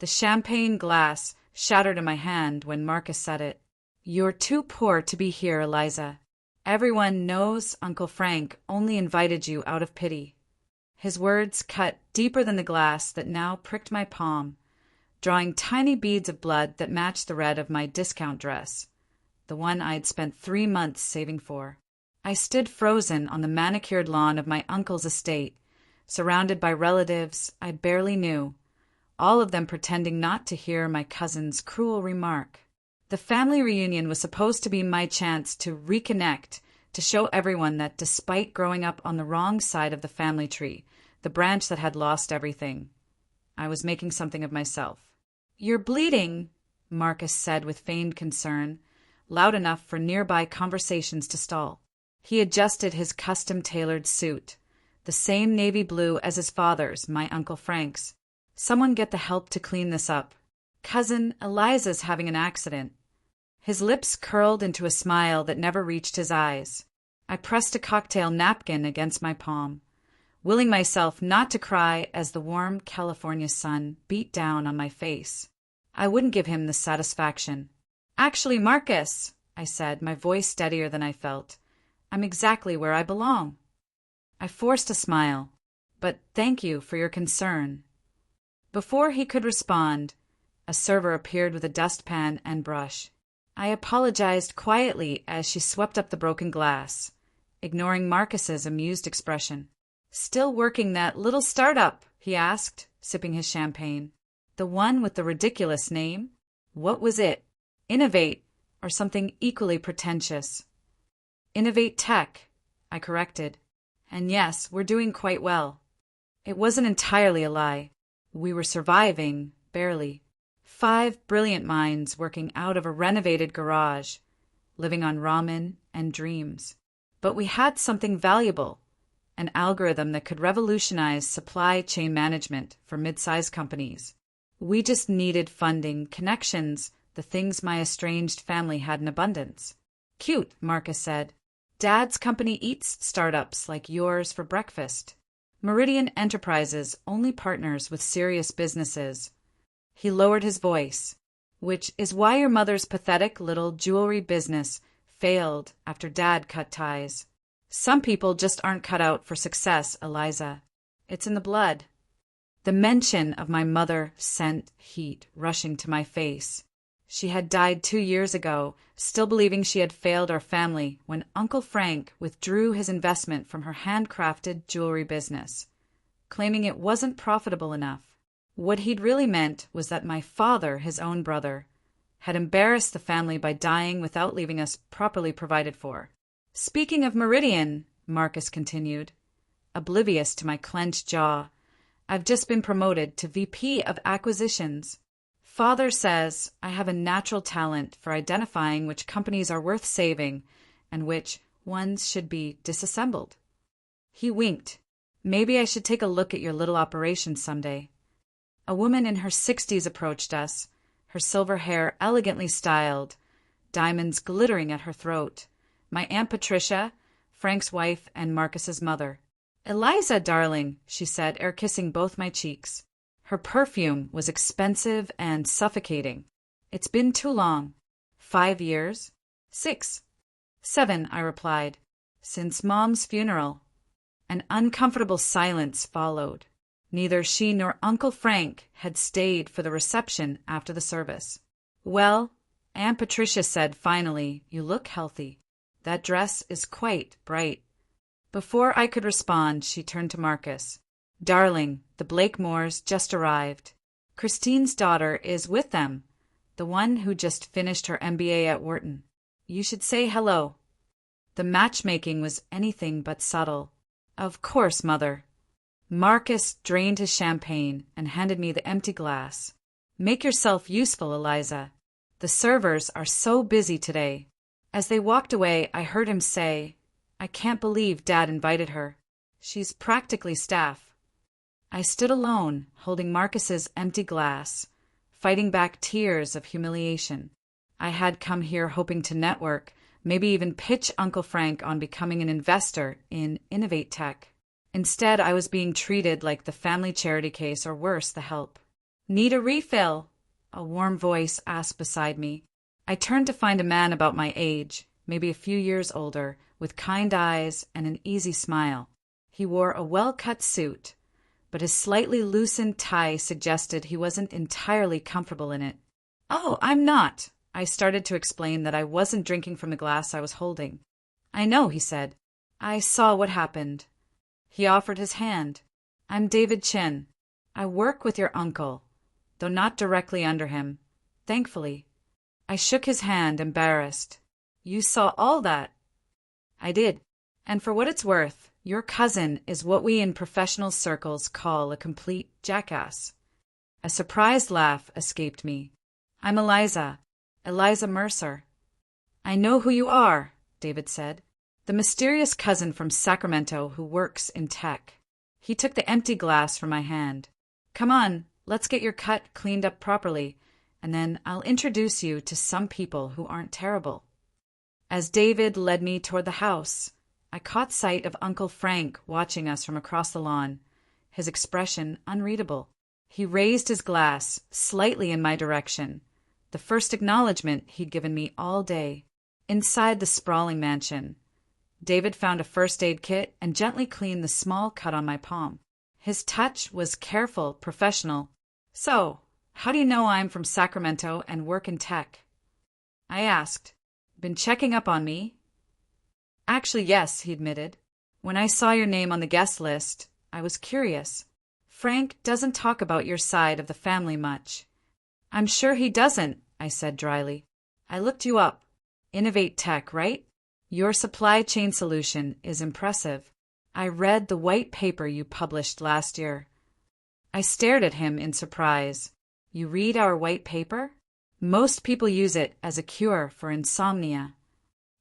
The champagne glass shattered in my hand when Marcus said it. "You're too poor to be here, Eliza. Everyone knows Uncle Frank only invited you out of pity." His words cut deeper than the glass that now pricked my palm, drawing tiny beads of blood that matched the red of my discount dress, the one I'd spent 3 months saving for. I stood frozen on the manicured lawn of my uncle's estate, surrounded by relatives I barely knew, all of them pretending not to hear my cousin's cruel remark. The family reunion was supposed to be my chance to reconnect, to show everyone that despite growing up on the wrong side of the family tree, the branch that had lost everything, I was making something of myself. "You're bleeding," Marcus said with feigned concern, loud enough for nearby conversations to stall. He adjusted his custom-tailored suit, the same navy blue as his father's, my Uncle Frank's. "Someone get the help to clean this up. Cousin Eliza's having an accident." His lips curled into a smile that never reached his eyes. I pressed a cocktail napkin against my palm, willing myself not to cry as the warm California sun beat down on my face. I wouldn't give him the satisfaction. "Actually, Marcus," I said, my voice steadier than I felt, "I'm exactly where I belong." I forced a smile. "But thank you for your concern." Before he could respond, a server appeared with a dustpan and brush. I apologized quietly as she swept up the broken glass, ignoring Marcus's amused expression. "Still working that little startup?" he asked, sipping his champagne. "The one with the ridiculous name? What was it? Innovate, or something equally pretentious?" "Innovate Tech," I corrected. "And yes, we're doing quite well." It wasn't entirely a lie. We were surviving, barely. 5 brilliant minds working out of a renovated garage, living on ramen and dreams. But we had something valuable, an algorithm that could revolutionize supply chain management for mid-sized companies. We just needed funding, connections, the things my estranged family had in abundance. "Cute," Marcus said. "Dad's company eats startups like yours for breakfast. Meridian Enterprises only partners with serious businesses." He lowered his voice. "Which is why your mother's pathetic little jewelry business failed after Dad cut ties. Some people just aren't cut out for success, Eliza. It's in the blood." The mention of my mother sent heat rushing to my face. She had died 2 years ago, still believing she had failed our family when Uncle Frank withdrew his investment from her handcrafted jewelry business, claiming it wasn't profitable enough. What he'd really meant was that my father, his own brother, had embarrassed the family by dying without leaving us properly provided for. "Speaking of Meridian," Marcus continued, oblivious to my clenched jaw, "I've just been promoted to VP of Acquisitions. Father says I have a natural talent for identifying which companies are worth saving and which ones should be disassembled." He winked. "Maybe I should take a look at your little operation someday." A woman in her 60s approached us, her silver hair elegantly styled, diamonds glittering at her throat. My Aunt Patricia, Frank's wife and Marcus's mother. "Eliza, darling," she said, ere kissing both my cheeks. Her perfume was expensive and suffocating. "It's been too long." 5 years? 6. 7, I replied. "Since Mom's funeral." An uncomfortable silence followed. Neither she nor Uncle Frank had stayed for the reception after the service. "Well," Aunt Patricia said finally, "you look healthy. That dress is quite bright." Before I could respond, she turned to Marcus. "Darling, the Blakemores just arrived. Christine's daughter is with them, the one who just finished her MBA at Wharton. You should say hello." The matchmaking was anything but subtle. "Of course, Mother." Marcus drained his champagne and handed me the empty glass. "Make yourself useful, Eliza. The servers are so busy today." As they walked away, I heard him say, "I can't believe Dad invited her. She's practically staff." I stood alone, holding Marcus's empty glass, fighting back tears of humiliation. I had come here hoping to network, maybe even pitch Uncle Frank on becoming an investor in Innovate Tech. Instead, I was being treated like the family charity case or worse, the help. Need a refill? A warm voice asked beside me. I turned to find a man about my age, maybe a few years older, with kind eyes and an easy smile. He wore a well-cut suit, but his slightly loosened tie suggested he wasn't entirely comfortable in it. "Oh, I'm not." I started to explain that I wasn't drinking from the glass I was holding. "I know," he said. "I saw what happened." He offered his hand. "I'm David Chin. I work with your uncle, though not directly under him, thankfully." I shook his hand, embarrassed. "You saw all that?" "I did. And for what it's worth, your cousin is what we in professional circles call a complete jackass." A surprised laugh escaped me. "I'm Eliza Mercer." "I know who you are," David said. "The mysterious cousin from Sacramento who works in tech." He took the empty glass from my hand. "Come on, let's get your cut cleaned up properly, and then I'll introduce you to some people who aren't terrible." As David led me toward the house, I caught sight of Uncle Frank watching us from across the lawn, his expression unreadable. He raised his glass slightly in my direction, the first acknowledgement he'd given me all day. Inside the sprawling mansion, David found a first aid kit and gently cleaned the small cut on my palm. His touch was careful, professional. "So, how do you know I'm from Sacramento and work in tech?" I asked. "Been checking up on me?" "Actually, yes," he admitted. "When I saw your name on the guest list, I was curious. Frank doesn't talk about your side of the family much." "I'm sure he doesn't," I said dryly. "I looked you up. Innovate Tech, right? Your supply chain solution is impressive. I read the white paper you published last year." I stared at him in surprise. "You read our white paper? Most people use it as a cure for insomnia."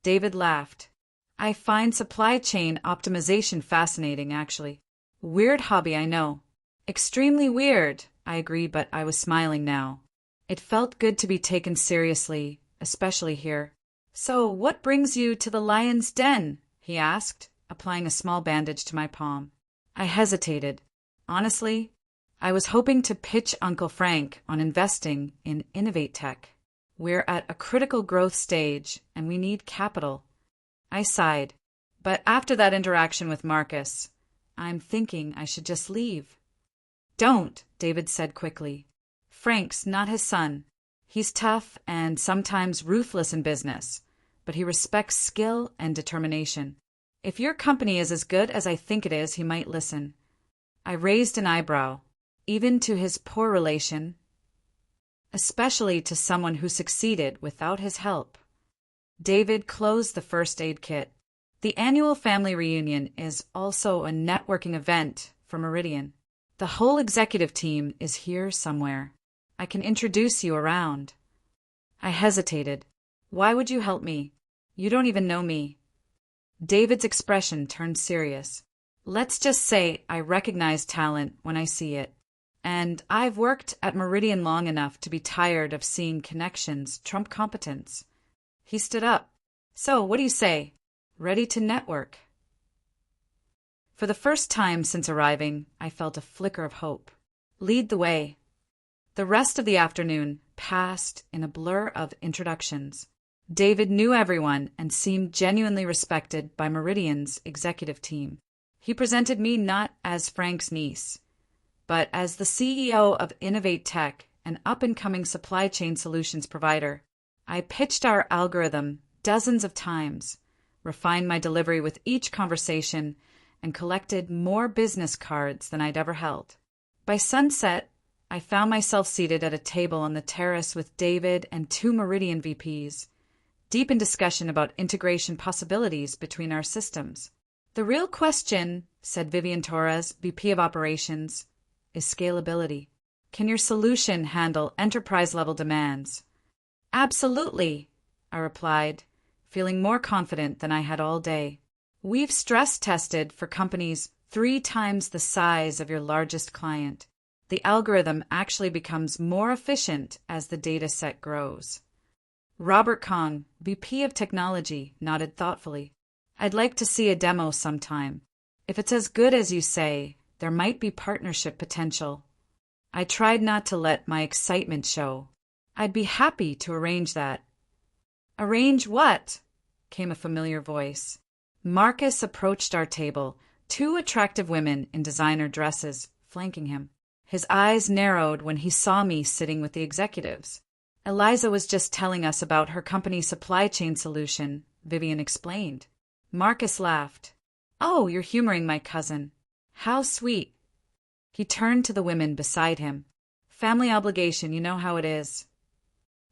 David laughed. "I find supply chain optimization fascinating, actually. Weird hobby, I know." "Extremely weird," I agreed, but I was smiling now. It felt good to be taken seriously, especially here. "So, what brings you to the lion's den?" he asked, applying a small bandage to my palm. I hesitated. Honestly, I was hoping to pitch Uncle Frank on investing in Innovate Tech. We're at a critical growth stage, and we need capital. I sighed. But after that interaction with Marcus, I'm thinking I should just leave. "Don't," David said quickly. "Frank's not his son. He's tough and sometimes ruthless in business, but he respects skill and determination. If your company is as good as I think it is, he might listen." I raised an eyebrow. Even to his poor relation? Especially to someone who succeeded without his help. David closed the first aid kit. "The annual family reunion is also a networking event for Meridian. The whole executive team is here somewhere. I can introduce you around." I hesitated. "Why would you help me? You don't even know me." David's expression turned serious. "Let's just say I recognize talent when I see it. And I've worked at Meridian long enough to be tired of seeing connections trump competence." He stood up. "So, what do you say? Ready to network?" For the first time since arriving, I felt a flicker of hope. "Lead the way." The rest of the afternoon passed in a blur of introductions. David knew everyone and seemed genuinely respected by Meridian's executive team. He presented me not as Frank's niece, but as the CEO of Innovate Tech, an up-and-coming supply chain solutions provider. I pitched our algorithm dozens of times, refined my delivery with each conversation, and collected more business cards than I'd ever held. By sunset, I found myself seated at a table on the terrace with David and 2 Meridian VPs, deep in discussion about integration possibilities between our systems. "The real question," said Vivian Torres, VP of Operations, "is scalability. Can your solution handle enterprise-level demands?" "Absolutely," I replied, feeling more confident than I had all day. "We've stress-tested for companies 3 times the size of your largest client. The algorithm actually becomes more efficient as the data set grows." Robert Kong, VP of Technology, nodded thoughtfully. "I'd like to see a demo sometime. If it's as good as you say, there might be partnership potential." I tried not to let my excitement show. I'd be happy to arrange that. Arrange what? Came a familiar voice. Marcus approached our table, two attractive women in designer dresses flanking him. His eyes narrowed when he saw me sitting with the executives. Eliza was just telling us about her company's supply chain solution, Vivian explained. Marcus laughed. Oh, you're humoring my cousin. How sweet. He turned to the women beside him. Family obligation, you know how it is.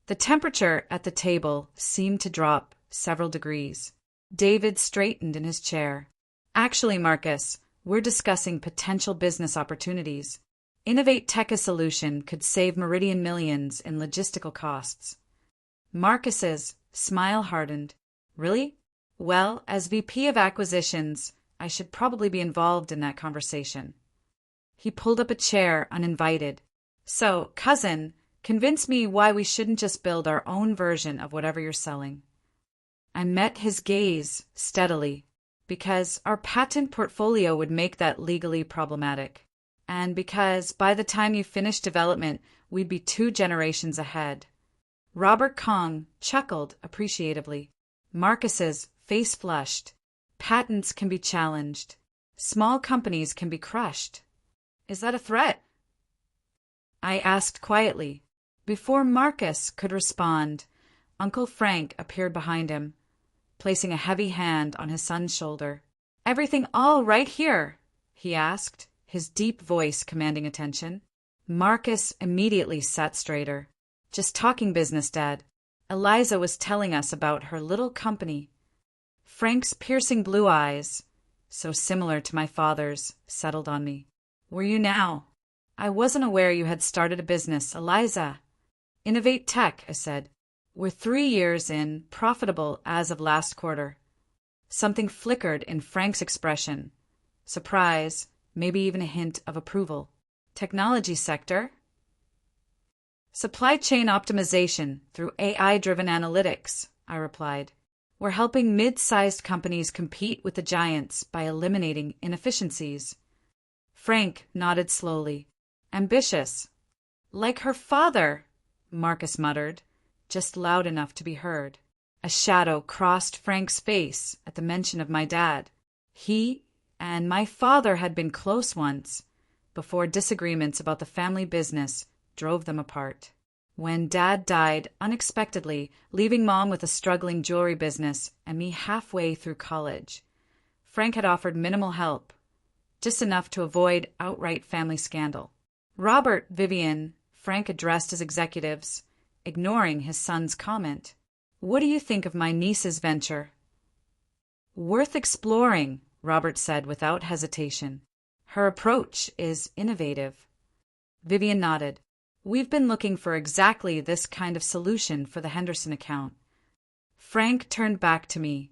The temperature at the table seemed to drop several degrees. David straightened in his chair. Actually, Marcus, we're discussing potential business opportunities. Innovate Tech a solution could save Meridian millions in logistical costs. Marcus's smile hardened. Really? Well, as VP of Acquisitions, I should probably be involved in that conversation. He pulled up a chair uninvited. So, cousin, convince me why we shouldn't just build our own version of whatever you're selling. I met his gaze steadily, because our patent portfolio would make that legally problematic, and because by the time you finish development, we'd be 2 generations ahead. Robert Kong chuckled appreciatively. Marcus's face flushed. Patents can be challenged. Small companies can be crushed. Is that a threat? I asked quietly. Before Marcus could respond, Uncle Frank appeared behind him, placing a heavy hand on his son's shoulder. Everything all right here? He asked, his deep voice commanding attention. Marcus immediately sat straighter. Just talking business, Dad. Eliza was telling us about her little company. Frank's piercing blue eyes, so similar to my father's, settled on me. Were you now? I wasn't aware you had started a business, Eliza. Innovate Tech, I said. We're 3 years in, profitable as of last quarter. Something flickered in Frank's expression. Surprise, maybe even a hint of approval. Technology sector? Supply chain optimization through AI-driven analytics, I replied. We're helping mid-sized companies compete with the giants by eliminating inefficiencies. Frank nodded slowly. Ambitious. Like her father, Marcus muttered, just loud enough to be heard. A shadow crossed Frank's face at the mention of my dad. He and my father had been close once, before disagreements about the family business drove them apart. When Dad died unexpectedly, leaving Mom with a struggling jewelry business and me halfway through college, Frank had offered minimal help, just enough to avoid outright family scandal. Robert, Vivian, Frank addressed as executives, ignoring his son's comment. What do you think of my niece's venture? Worth exploring, Robert said without hesitation. Her approach is innovative. Vivian nodded. We've been looking for exactly this kind of solution for the Henderson account. Frank turned back to me,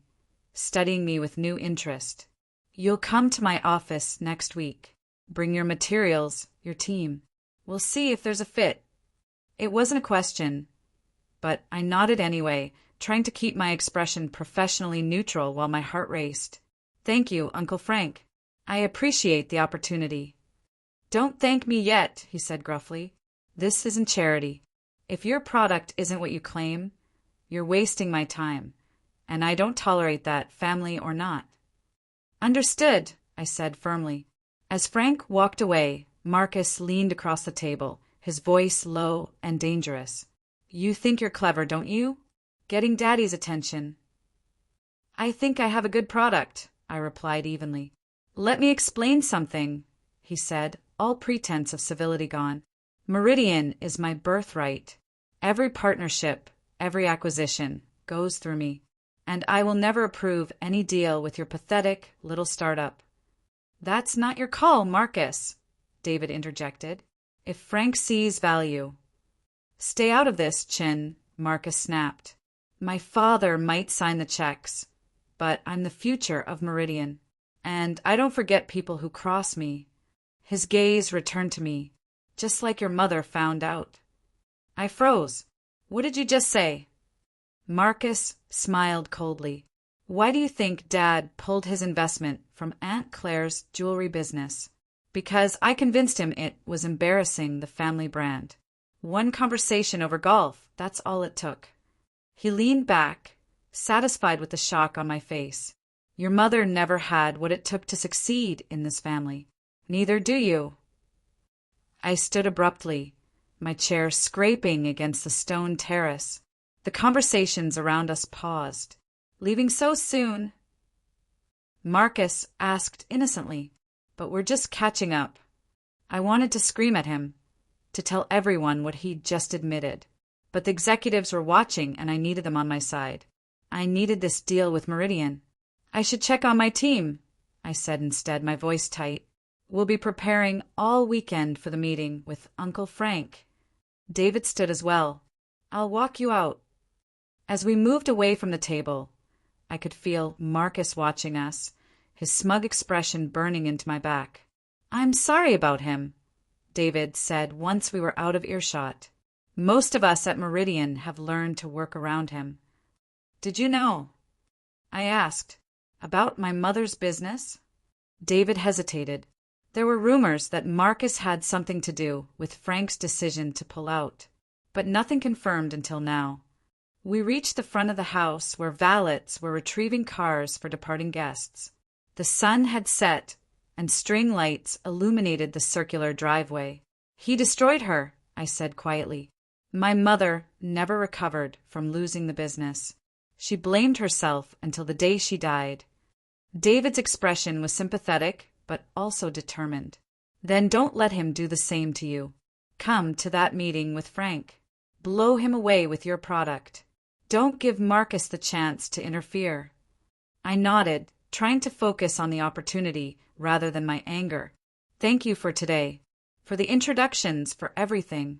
studying me with new interest. You'll come to my office next week. Bring your materials, your team. We'll see if there's a fit. It wasn't a question, but I nodded anyway, trying to keep my expression professionally neutral while my heart raced. Thank you, Uncle Frank. I appreciate the opportunity. Don't thank me yet, he said gruffly. This isn't charity. If your product isn't what you claim, you're wasting my time, and I don't tolerate that, family or not. Understood, I said firmly. As Frank walked away, Marcus leaned across the table, his voice low and dangerous. You think you're clever, don't you? Getting Daddy's attention. I think I have a good product, I replied evenly. Let me explain something, he said, all pretense of civility gone. Meridian is my birthright. Every partnership, every acquisition, goes through me, and I will never approve any deal with your pathetic little startup. That's not your call, Marcus, David interjected. If Frank sees value. Stay out of this, Chin, Marcus snapped. My father might sign the checks, but I'm the future of Meridian, and I don't forget people who cross me. His gaze returned to me, just like your mother found out. I froze. What did you just say? Marcus smiled coldly. Why do you think Dad pulled his investment from Aunt Claire's jewelry business? Because I convinced him it was embarrassing the family brand. One conversation over golf, that's all it took. He leaned back, satisfied with the shock on my face. Your mother never had what it took to succeed in this family. Neither do you. I stood abruptly, my chair scraping against the stone terrace. The conversations around us paused. Leaving so soon? Marcus asked innocently, but we're just catching up. I wanted to scream at him, to tell everyone what he'd just admitted. But the executives were watching and I needed them on my side. I needed this deal with Meridian. I should check on my team, I said instead, my voice tight. We'll be preparing all weekend for the meeting with Uncle Frank. David stood as well. I'll walk you out. As we moved away from the table, I could feel Marcus watching us, his smug expression burning into my back. I'm sorry about him, David said once we were out of earshot. Most of us at Meridian have learned to work around him. Did you know? I asked. About my mother's business? David hesitated. There were rumors that Marcus had something to do with Frank's decision to pull out, but nothing confirmed until now. We reached the front of the house where valets were retrieving cars for departing guests. The sun had set, and string lights illuminated the circular driveway. He destroyed her, I said quietly. My mother never recovered from losing the business. She blamed herself until the day she died. David's expression was sympathetic, but also determined. Then don't let him do the same to you. Come to that meeting with Frank. Blow him away with your product. Don't give Marcus the chance to interfere. I nodded, trying to focus on the opportunity rather than my anger. Thank you for today, for the introductions, for everything.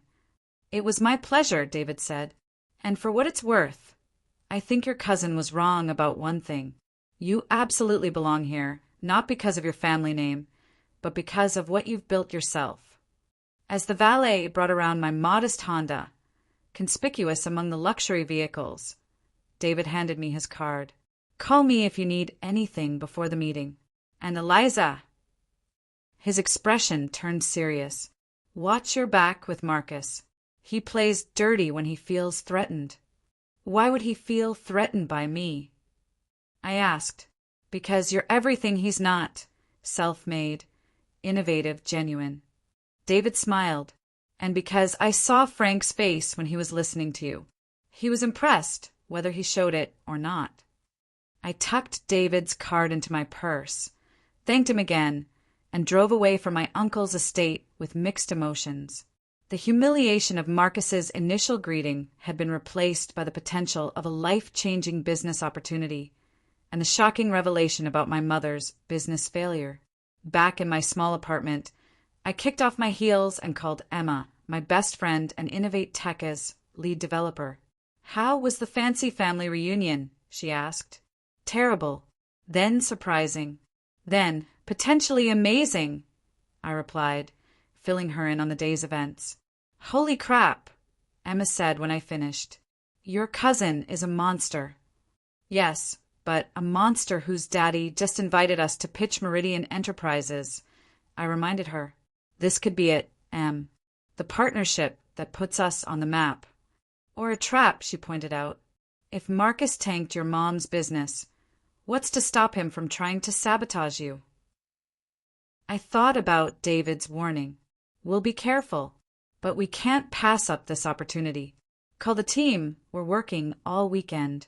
It was my pleasure, David said. And for what it's worth, I think your cousin was wrong about one thing. You absolutely belong here, not because of your family name, but because of what you've built yourself. As the valet brought around my modest Honda, conspicuous among the luxury vehicles, David handed me his card. Call me if you need anything before the meeting. And Eliza. His expression turned serious. Watch your back with Marcus. He plays dirty when he feels threatened. Why would he feel threatened by me? I asked. Because you're everything he's not. Self-made, innovative, genuine. David smiled. And because I saw Frank's face when he was listening to you. He was impressed, whether he showed it or not. I tucked David's card into my purse, thanked him again, and drove away from my uncle's estate with mixed emotions. The humiliation of Marcus's initial greeting had been replaced by the potential of a life-changing business opportunity, and the shocking revelation about my mother's business failure. Back in my small apartment, I kicked off my heels and called Emma, my best friend and Innovate Tech's lead developer. How was the fancy family reunion? She asked. Terrible, then surprising, then potentially amazing, I replied, filling her in on the day's events. Holy crap, Emma said when I finished. Your cousin is a monster. Yes, but a monster whose daddy just invited us to pitch Meridian Enterprises, I reminded her. This could be it, Em. The partnership that puts us on the map. Or a trap, she pointed out. If Marcus tanked your mom's business, what's to stop him from trying to sabotage you? I thought about David's warning. We'll be careful, but we can't pass up this opportunity. Call the team. We're working all weekend.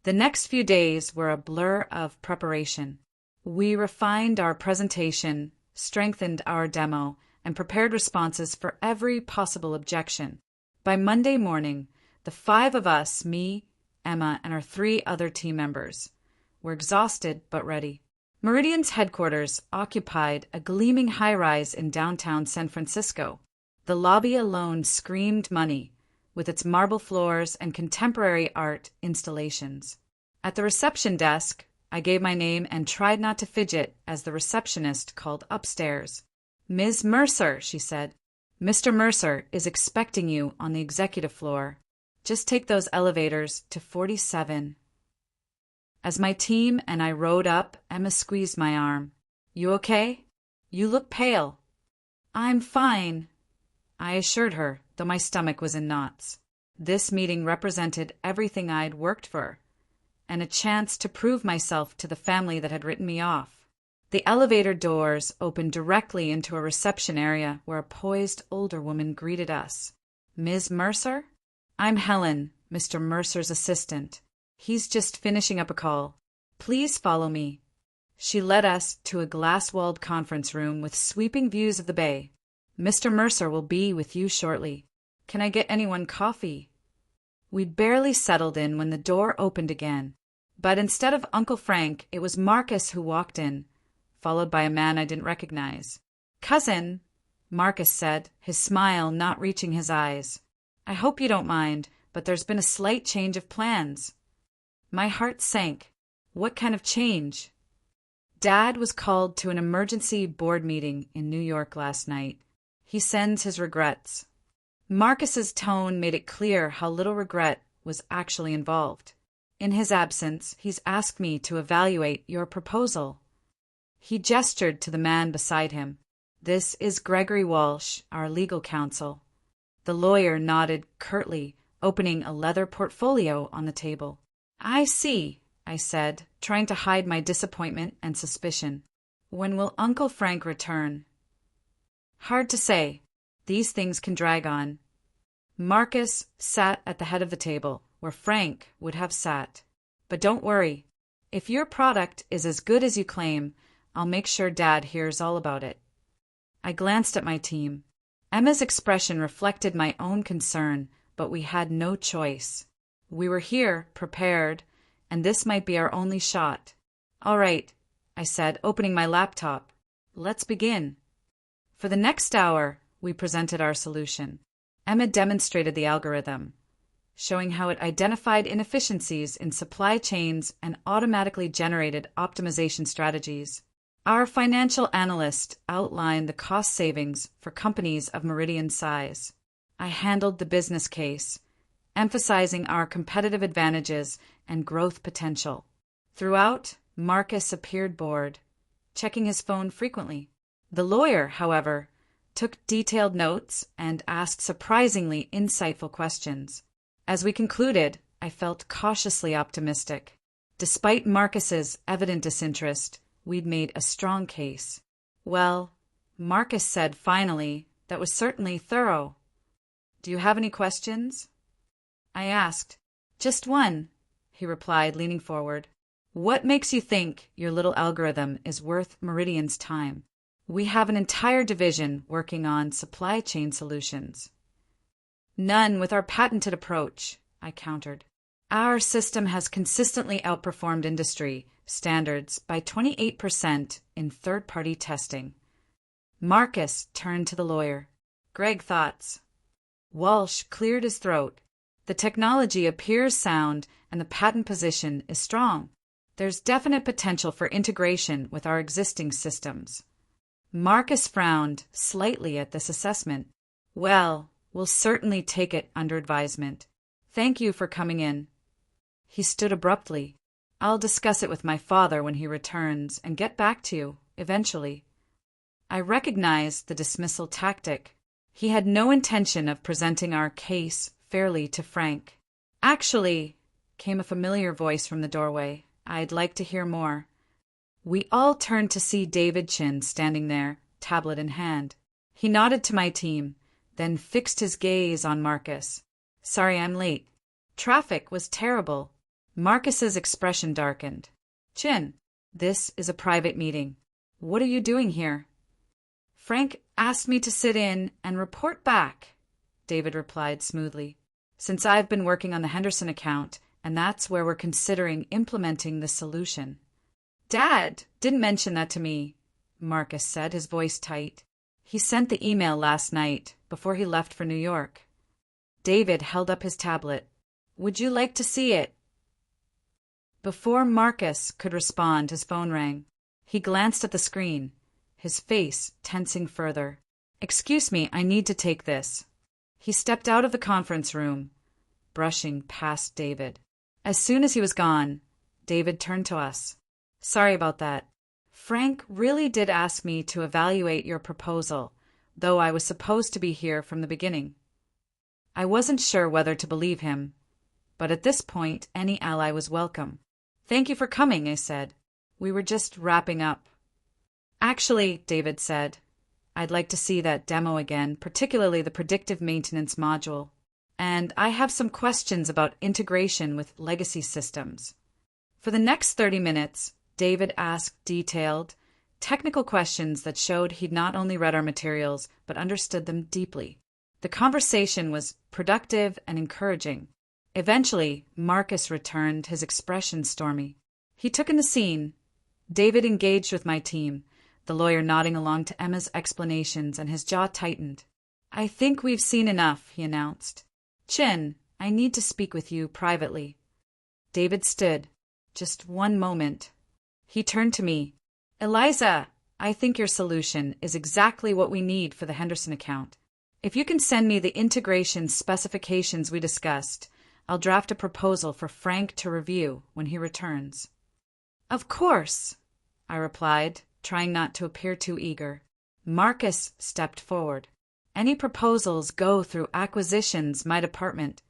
The next few days were a blur of preparation. We refined our presentation, strengthened our demo, and prepared responses for every possible objection. By Monday morning, the 5 of us, me, Emma, and our 3 other team members, were exhausted but ready. Meridian's headquarters occupied a gleaming high-rise in downtown San Francisco. The lobby alone screamed money, with its marble floors and contemporary art installations. At the reception desk, I gave my name and tried not to fidget as the receptionist called upstairs. Ms. Mercer, she said. Mr. Mercer is expecting you on the executive floor. Just take those elevators to 47. As my team and I rode up, Emma squeezed my arm. You okay? You look pale. I'm fine, I assured her, though my stomach was in knots. This meeting represented everything I'd worked for, and a chance to prove myself to the family that had written me off. The elevator doors opened directly into a reception area where a poised older woman greeted us. Ms. Mercer? I'm Helen, Mr. Mercer's assistant. He's just finishing up a call. Please follow me. She led us to a glass-walled conference room with sweeping views of the bay. Mr. Mercer will be with you shortly. Can I get anyone coffee? We'd barely settled in when the door opened again. But instead of Uncle Frank, it was Marcus who walked in, followed by a man I didn't recognize. Cousin, Marcus said, his smile not reaching his eyes. I hope you don't mind, but there's been a slight change of plans. My heart sank. What kind of change? Dad was called to an emergency board meeting in New York last night. He sends his regrets. Marcus's tone made it clear how little regret was actually involved. In his absence, he's asked me to evaluate your proposal. He gestured to the man beside him. This is Gregory Walsh, our legal counsel. The lawyer nodded curtly, opening a leather portfolio on the table. I see, I said, trying to hide my disappointment and suspicion. When will Uncle Frank return? Hard to say. These things can drag on. Marcus sat at the head of the table, where Frank would have sat. But don't worry. If your product is as good as you claim, I'll make sure Dad hears all about it. I glanced at my team. Emma's expression reflected my own concern, but we had no choice. We were here, prepared, and this might be our only shot. All right, I said, opening my laptop. Let's begin. For the next hour, we presented our solution. Emma demonstrated the algorithm, showing how it identified inefficiencies in supply chains and automatically generated optimization strategies. Our financial analyst outlined the cost savings for companies of Meridian's size. I handled the business case, emphasizing our competitive advantages and growth potential. Throughout, Marcus appeared bored, checking his phone frequently. The lawyer, however, took detailed notes and asked surprisingly insightful questions. As we concluded, I felt cautiously optimistic. Despite Marcus's evident disinterest, we'd made a strong case. Well, Marcus said finally, that was certainly thorough. Do you have any questions? I asked. Just one, he replied, leaning forward. What makes you think your little algorithm is worth Meridian's time? We have an entire division working on supply chain solutions. None with our patented approach, I countered. Our system has consistently outperformed industry standards by 28% in third-party testing. Marcus turned to the lawyer. Greg, thoughts? Walsh cleared his throat. The technology appears sound and the patent position is strong. There's definite potential for integration with our existing systems. Marcus frowned slightly at this assessment. Well, we'll certainly take it under advisement. Thank you for coming in. He stood abruptly. I'll discuss it with my father when he returns and get back to you, eventually. I recognized the dismissal tactic. He had no intention of presenting our case fairly to Frank. Actually, came a familiar voice from the doorway. I'd like to hear more. We all turned to see David Chin standing there, tablet in hand. He nodded to my team, then fixed his gaze on Marcus. Sorry I'm late. Traffic was terrible. Marcus's expression darkened. Chin, this is a private meeting. What are you doing here? Frank asked me to sit in and report back, David replied smoothly. Since I've been working on the Henderson account, and that's where we're considering implementing the solution. Dad didn't mention that to me, Marcus said, his voice tight. He sent the email last night, before he left for New York. David held up his tablet. Would you like to see it? Before Marcus could respond, his phone rang. He glanced at the screen, his face tensing further. Excuse me, I need to take this. He stepped out of the conference room, brushing past David. As soon as he was gone, David turned to us. Sorry about that. Frank really did ask me to evaluate your proposal, though I was supposed to be here from the beginning. I wasn't sure whether to believe him, but at this point any ally was welcome. "Thank you for coming," I said. "We were just wrapping up." "Actually," David said, "I'd like to see that demo again, particularly the predictive maintenance module. And I have some questions about integration with legacy systems." For the next 30 minutes, David asked detailed, technical questions that showed he'd not only read our materials, but understood them deeply. The conversation was productive and encouraging. Eventually, Marcus returned, his expression stormy. He took in the scene. David engaged with my team, the lawyer nodding along to Emma's explanations, and his jaw tightened. "I think we've seen enough," he announced. "Chin, I need to speak with you privately." David stood. "Just one moment." He turned to me. "Eliza, I think your solution is exactly what we need for the Henderson account. If you can send me the integration specifications we discussed, I'll draft a proposal for Frank to review when he returns." "Of course," I replied, trying not to appear too eager. Marcus stepped forward. "Any proposals go through acquisitions, my department."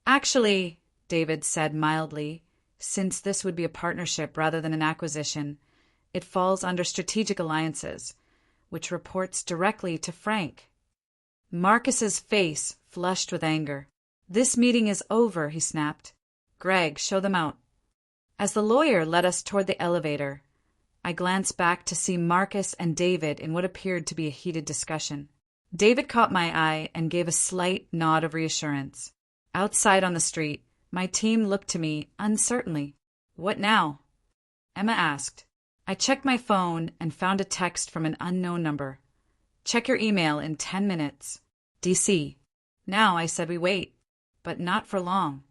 "Actually," David said mildly, "since this would be a partnership rather than an acquisition, it falls under strategic alliances, which reports directly to Frank." Marcus's face flushed with anger. "This meeting is over," he snapped. "Greg, show them out." As the lawyer led us toward the elevator, I glanced back to see Marcus and David in what appeared to be a heated discussion. David caught my eye and gave a slight nod of reassurance. Outside on the street, my team looked to me uncertainly. "What now?" Emma asked. I checked my phone and found a text from an unknown number. "Check your email in 10 minutes. DC." Now I said we wait, but not for long.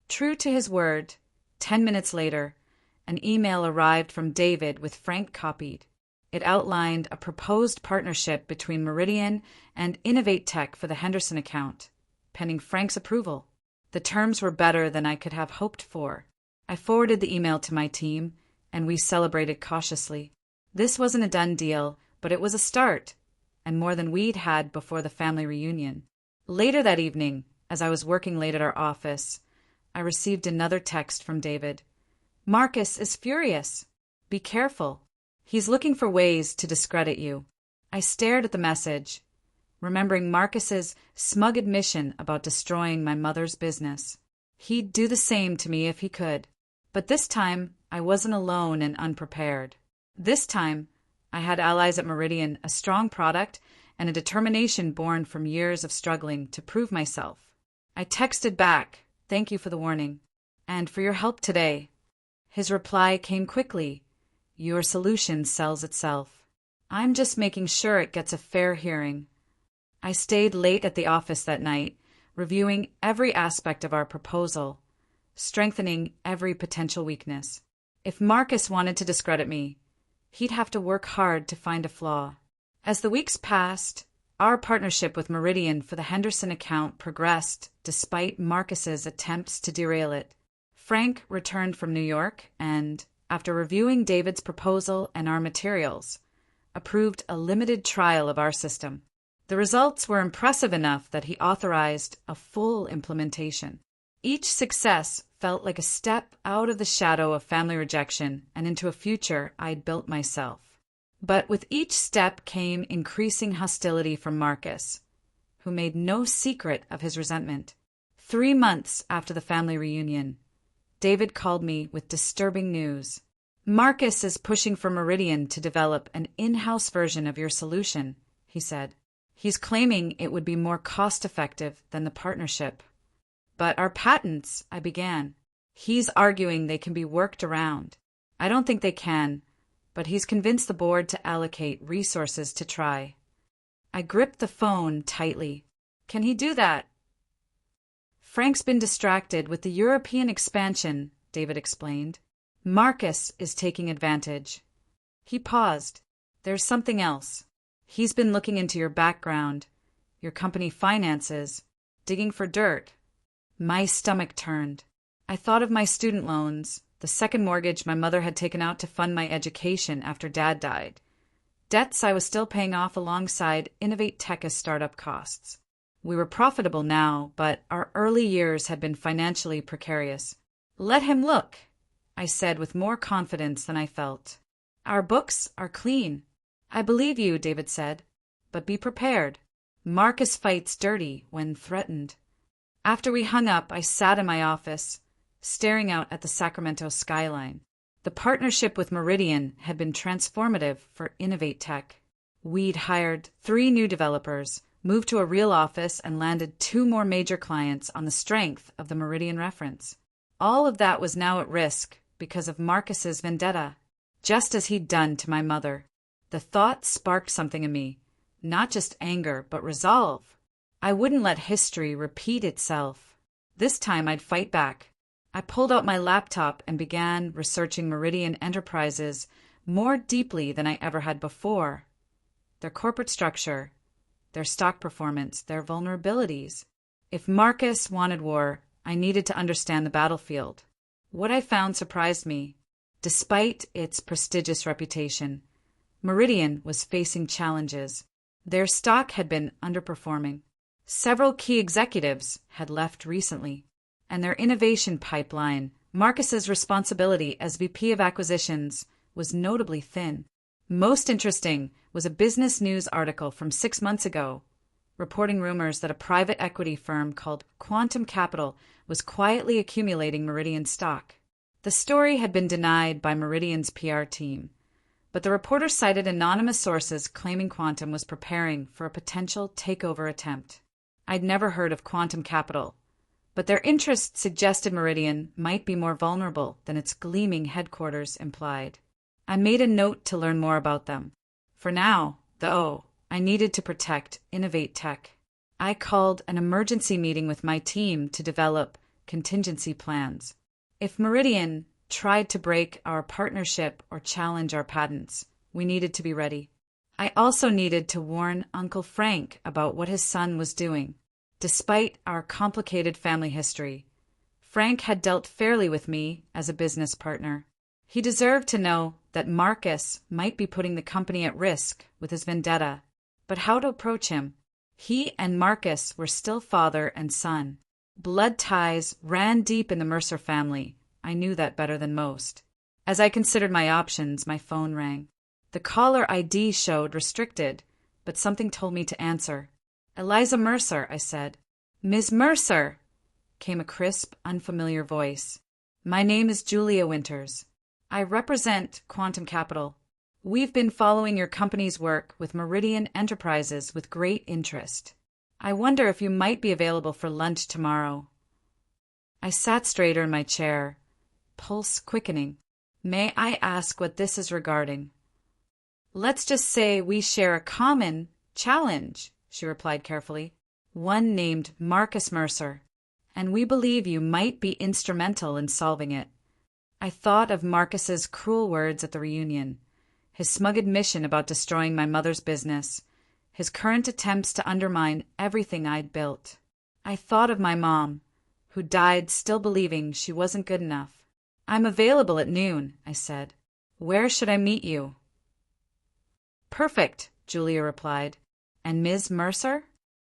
True to his word, 10 minutes later, an email arrived from David with Frank copied. It outlined a proposed partnership between Meridian and Innovate Tech for the Henderson account, pending Frank's approval. The terms were better than I could have hoped for. I forwarded the email to my team, and we celebrated cautiously. This wasn't a done deal, but it was a start, and more than we'd had before the family reunion. Later that evening, as I was working late at our office, I received another text from David. "Marcus is furious. Be careful. He's looking for ways to discredit you." I stared at the message, remembering Marcus's smug admission about destroying my mother's business. He'd do the same to me if he could. But this time, I wasn't alone and unprepared. This time, I had allies at Meridian, a strong product, and a determination born from years of struggling to prove myself. I texted back, "Thank you for the warning, and for your help today." His reply came quickly, "Your solution sells itself. I'm just making sure it gets a fair hearing." I stayed late at the office that night, reviewing every aspect of our proposal, strengthening every potential weakness. If Marcus wanted to discredit me, he'd have to work hard to find a flaw. As the weeks passed, our partnership with Meridian for the Henderson account progressed despite Marcus's attempts to derail it. Frank returned from New York and, after reviewing David's proposal and our materials, approved a limited trial of our system. The results were impressive enough that he authorized a full implementation. Each success felt like a step out of the shadow of family rejection and into a future I'd built myself. But with each step came increasing hostility from Marcus, who made no secret of his resentment. 3 months after the family reunion, David called me with disturbing news. "Marcus is pushing for Meridian to develop an in-house version of your solution," he said. "He's claiming it would be more cost-effective than the partnership." "But our patents," I began. "He's arguing they can be worked around." "I don't think they can, but he's convinced the board to allocate resources to try." I gripped the phone tightly. "Can he do that?" "Frank's been distracted with the European expansion," David explained. "Marcus is taking advantage." He paused. "There's something else. He's been looking into your background, your company finances, digging for dirt." My stomach turned. I thought of my student loans, the second mortgage my mother had taken out to fund my education after Dad died. Debts I was still paying off alongside Innovate Tech's startup costs. We were profitable now, but our early years had been financially precarious. "Let him look," I said with more confidence than I felt. "Our books are clean." "I believe you," David said, "but be prepared. Marcus fights dirty when threatened." After we hung up, I sat in my office, staring out at the Sacramento skyline. The partnership with Meridian had been transformative for Innovate Tech. We'd hired 3 new developers, moved to a real office, and landed 2 more major clients on the strength of the Meridian reference. All of that was now at risk because of Marcus's vendetta, just as he'd done to my mother. The thought sparked something in me, not just anger, but resolve. I wouldn't let history repeat itself. This time I'd fight back. I pulled out my laptop and began researching Meridian Enterprises more deeply than I ever had before. Their corporate structure, their stock performance, their vulnerabilities. If Marcus wanted war, I needed to understand the battlefield. What I found surprised me. Despite its prestigious reputation, Meridian was facing challenges. Their stock had been underperforming. Several key executives had left recently, and their innovation pipeline, Marcus's responsibility as VP of Acquisitions, was notably thin. Most interesting was a business news article from 6 months ago, reporting rumors that a private equity firm called Quantum Capital was quietly accumulating Meridian stock. The story had been denied by Meridian's PR team, but the reporter cited anonymous sources claiming Quantum was preparing for a potential takeover attempt. I'd never heard of Quantum Capital, but their interest suggested Meridian might be more vulnerable than its gleaming headquarters implied. I made a note to learn more about them. For now, though, I needed to protect Innovate Tech. I called an emergency meeting with my team to develop contingency plans. If Meridian tried to break our partnership or challenge our patents, we needed to be ready. I also needed to warn Uncle Frank about what his son was doing. Despite our complicated family history, Frank had dealt fairly with me as a business partner. He deserved to know that Marcus might be putting the company at risk with his vendetta, but how to approach him? He and Marcus were still father and son. Blood ties ran deep in the Mercer family. I knew that better than most. As I considered my options, my phone rang. The caller ID showed restricted, but something told me to answer. "Eliza Mercer," I said. "Ms. Mercer," came a crisp, unfamiliar voice. "My name is Julia Winters. I represent Quantum Capital. We've been following your company's work with Meridian Enterprises with great interest. I wonder if you might be available for lunch tomorrow." I sat straighter in my chair, pulse quickening. "May I ask what this is regarding?" "Let's just say we share a common challenge," she replied carefully. "One named Marcus Mercer, and we believe you might be instrumental in solving it." I thought of Marcus's cruel words at the reunion, his smug admission about destroying my mother's business, his current attempts to undermine everything I'd built. I thought of my mom, who died still believing she wasn't good enough. "I'm available at noon," I said. "Where should I meet you?" "Perfect," Julia replied. "And Ms. Mercer?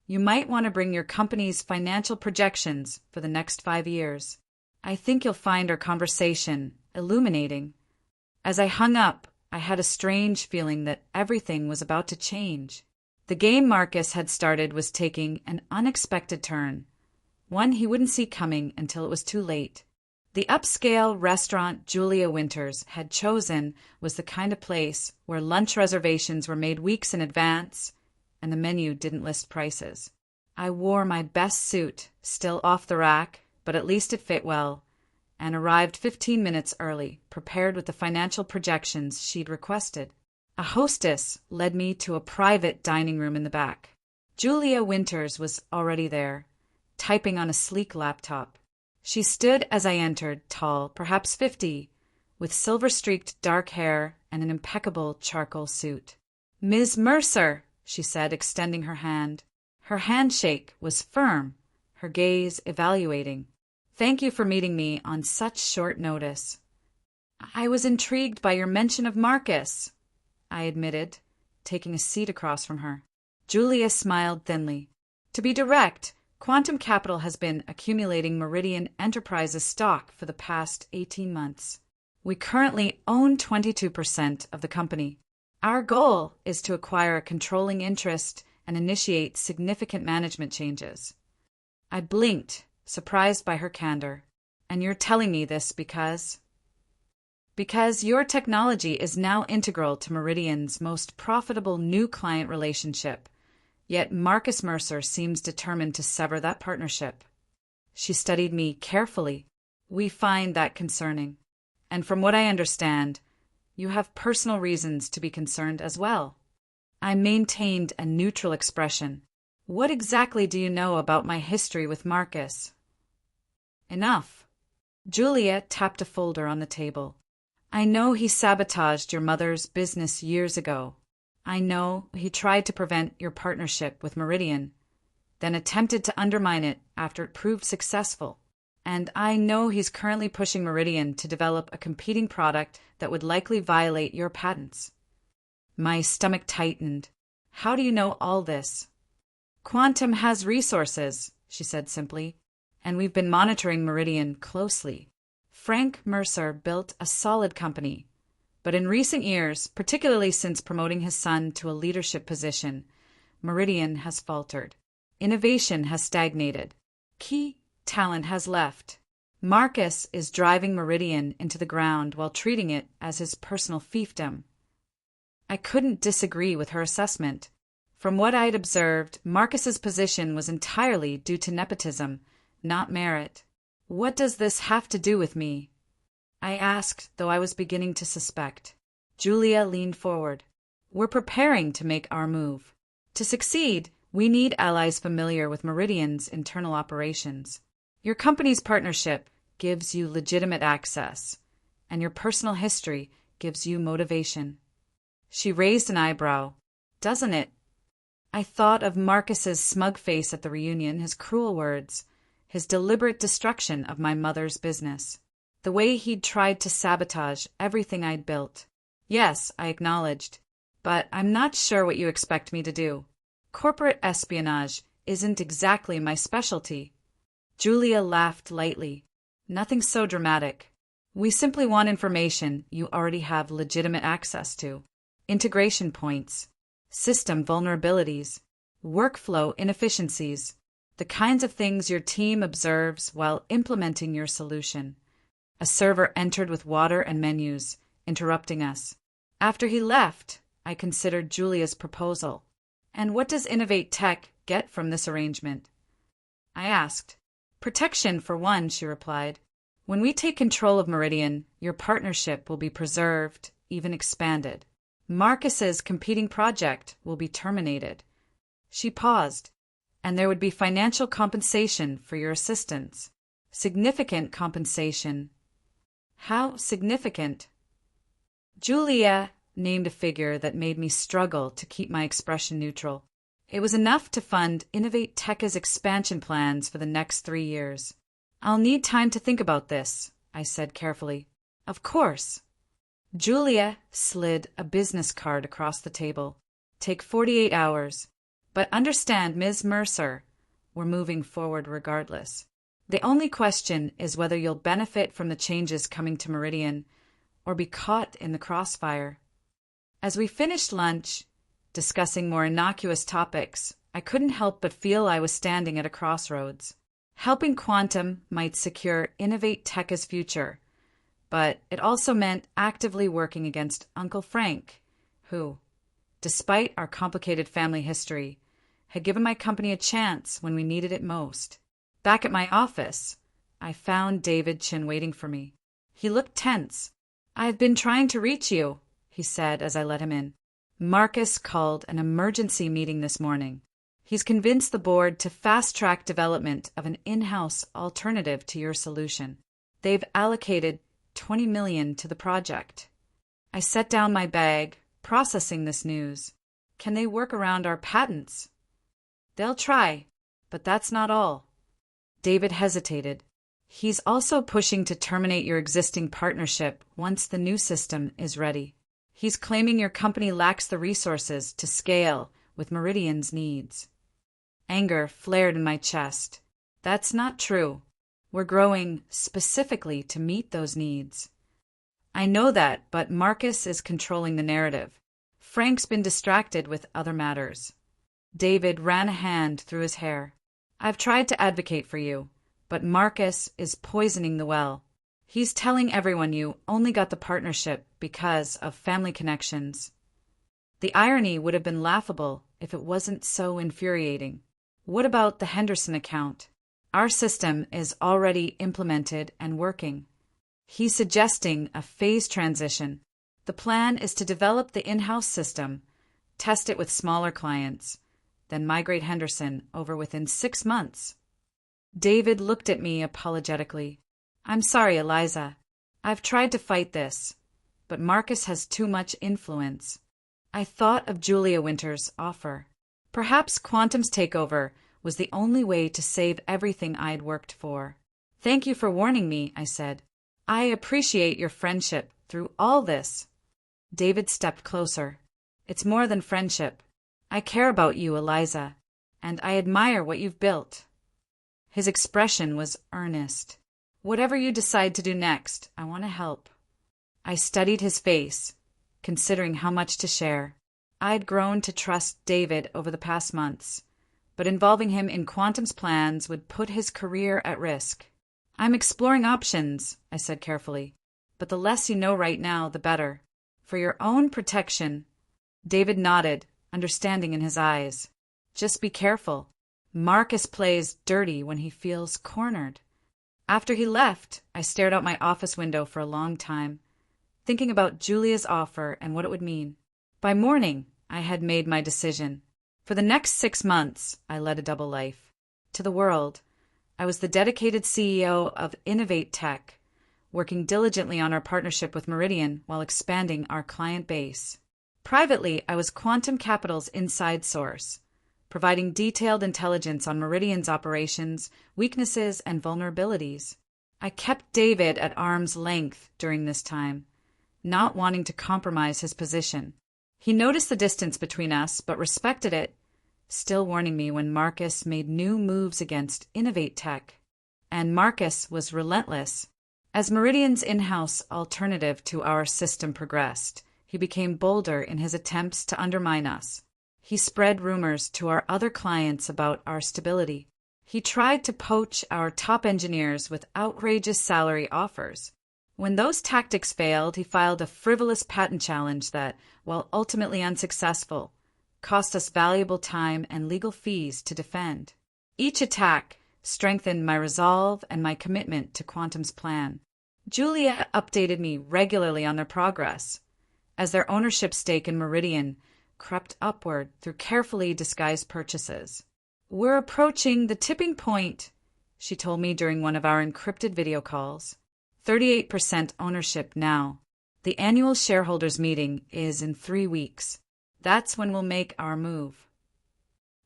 You might want to bring your company's financial projections for the next 5 years. I think you'll find our conversation illuminating." As I hung up, I had a strange feeling that everything was about to change. The game Marcus had started was taking an unexpected turn, one he wouldn't see coming until it was too late. The upscale restaurant Julia Winters had chosen was the kind of place where lunch reservations were made weeks in advance, and the menu didn't list prices. I wore my best suit, still off the rack, but at least it fit well, and arrived 15 minutes early, prepared with the financial projections she'd requested. A hostess led me to a private dining room in the back. Julia Winters was already there, typing on a sleek laptop. She stood as I entered, tall, perhaps 50, with silver-streaked dark hair and an impeccable charcoal suit. "Ms. Mercer," she said, extending her hand. Her handshake was firm, her gaze evaluating. "Thank you for meeting me on such short notice." "I was intrigued by your mention of Marcus," I admitted, taking a seat across from her. Julia smiled thinly. To be direct, Quantum Capital has been accumulating Meridian Enterprises stock for the past 18 months. We currently own 22% of the company. Our goal is to acquire a controlling interest and initiate significant management changes. I blinked, surprised by her candor. And you're telling me this because your technology is now integral to Meridian's most profitable new client relationship. Yet Marcus Mercer seems determined to sever that partnership. She studied me carefully. We find that concerning. And from what I understand, you have personal reasons to be concerned as well. I maintained a neutral expression. What exactly do you know about my history with Marcus? Enough. Julia tapped a folder on the table. I know he sabotaged your mother's business years ago. I know he tried to prevent your partnership with Meridian, then attempted to undermine it after it proved successful. And I know he's currently pushing Meridian to develop a competing product that would likely violate your patents. My stomach tightened. How do you know all this? Quantum has resources, she said simply, and we've been monitoring Meridian closely. Frank Mercer built a solid company, but in recent years, particularly since promoting his son to a leadership position, Meridian has faltered. Innovation has stagnated. Key talent has left. Marcus is driving Meridian into the ground while treating it as his personal fiefdom. I couldn't disagree with her assessment. From what I'd observed, Marcus's position was entirely due to nepotism, not merit. What does this have to do with me? I asked, though I was beginning to suspect. Julia leaned forward. We're preparing to make our move. To succeed, we need allies familiar with Meridian's internal operations. Your company's partnership gives you legitimate access, and your personal history gives you motivation. She raised an eyebrow. Doesn't it? I thought of Marcus's smug face at the reunion, his cruel words, his deliberate destruction of my mother's business. The way he'd tried to sabotage everything I'd built. Yes, I acknowledged, but I'm not sure what you expect me to do. Corporate espionage isn't exactly my specialty. Julia laughed lightly. Nothing so dramatic. We simply want information you already have legitimate access to. Integration points, system vulnerabilities, workflow inefficiencies, the kinds of things your team observes while implementing your solution. A server entered with water and menus, interrupting us. After he left, I considered Julia's proposal. And what does Innovate Tech get from this arrangement? I asked. Protection, for one, she replied. When we take control of Meridian, your partnership will be preserved, even expanded. Marcus's competing project will be terminated. She paused. And there would be financial compensation for your assistance. Significant compensation. How significant? Julia named a figure that made me struggle to keep my expression neutral. It was enough to fund Innovate Tech's expansion plans for the next 3 years. I'll need time to think about this, I said carefully. Of course. Julia slid a business card across the table. Take 48 hours. But understand, Ms. Mercer, we're moving forward regardless. The only question is whether you'll benefit from the changes coming to Meridian or be caught in the crossfire. As we finished lunch, discussing more innocuous topics, I couldn't help but feel I was standing at a crossroads. Helping Quantum might secure Innovate Tech's future, but it also meant actively working against Uncle Frank, who, despite our complicated family history, had given my company a chance when we needed it most. Back at my office, I found David Chin waiting for me. He looked tense. I've been trying to reach you, he said as I let him in. Marcus called an emergency meeting this morning. He's convinced the board to fast-track development of an in-house alternative to your solution. They've allocated $20 million to the project. I set down my bag, processing this news. Can they work around our patents? They'll try, but that's not all. David hesitated. He's also pushing to terminate your existing partnership once the new system is ready. He's claiming your company lacks the resources to scale with Meridian's needs. Anger flared in my chest. That's not true. We're growing specifically to meet those needs. I know that, but Marcus is controlling the narrative. Frank's been distracted with other matters. David ran a hand through his hair. I've tried to advocate for you, but Marcus is poisoning the well. He's telling everyone you only got the partnership because of family connections. The irony would have been laughable if it wasn't so infuriating. What about the Henderson account? Our system is already implemented and working. He's suggesting a phased transition. The plan is to develop the in-house system, test it with smaller clients, then migrate Henderson over within 6 months. David looked at me apologetically. I'm sorry, Eliza. I've tried to fight this, but Marcus has too much influence. I thought of Julia Winter's offer. Perhaps Quantum's takeover was the only way to save everything I'd worked for. Thank you for warning me, I said. I appreciate your friendship through all this. David stepped closer. It's more than friendship. I care about you, Eliza, and I admire what you've built. His expression was earnest. Whatever you decide to do next, I want to help. I studied his face, considering how much to share. I'd grown to trust David over the past months, but involving him in Quantum's plans would put his career at risk. I'm exploring options, I said carefully, but the less you know right now, the better. For your own protection. David nodded, understanding in his eyes. Just be careful. Marcus plays dirty when he feels cornered. After he left, I stared out my office window for a long time, thinking about Julia's offer and what it would mean. By morning, I had made my decision. For the next 6 months, I led a double life. To the world, I was the dedicated CEO of Innovate Tech, working diligently on our partnership with Meridian while expanding our client base. Privately, I was Quantum Capital's inside source, providing detailed intelligence on Meridian's operations, weaknesses, and vulnerabilities. I kept David at arm's length during this time, not wanting to compromise his position. He noticed the distance between us, but respected it, still warning me when Marcus made new moves against Innovate Tech. And Marcus was relentless. As Meridian's in-house alternative to our system progressed, he became bolder in his attempts to undermine us. He spread rumors to our other clients about our stability. He tried to poach our top engineers with outrageous salary offers. When those tactics failed, he filed a frivolous patent challenge that, while ultimately unsuccessful, cost us valuable time and legal fees to defend. Each attack strengthened my resolve and my commitment to Quantum's plan. Julia updated me regularly on their progress, as their ownership stake in Meridian crept upward through carefully disguised purchases. We're approaching the tipping point, she told me during one of our encrypted video calls. 38% ownership now. The annual shareholders meeting is in 3 weeks. That's when we'll make our move.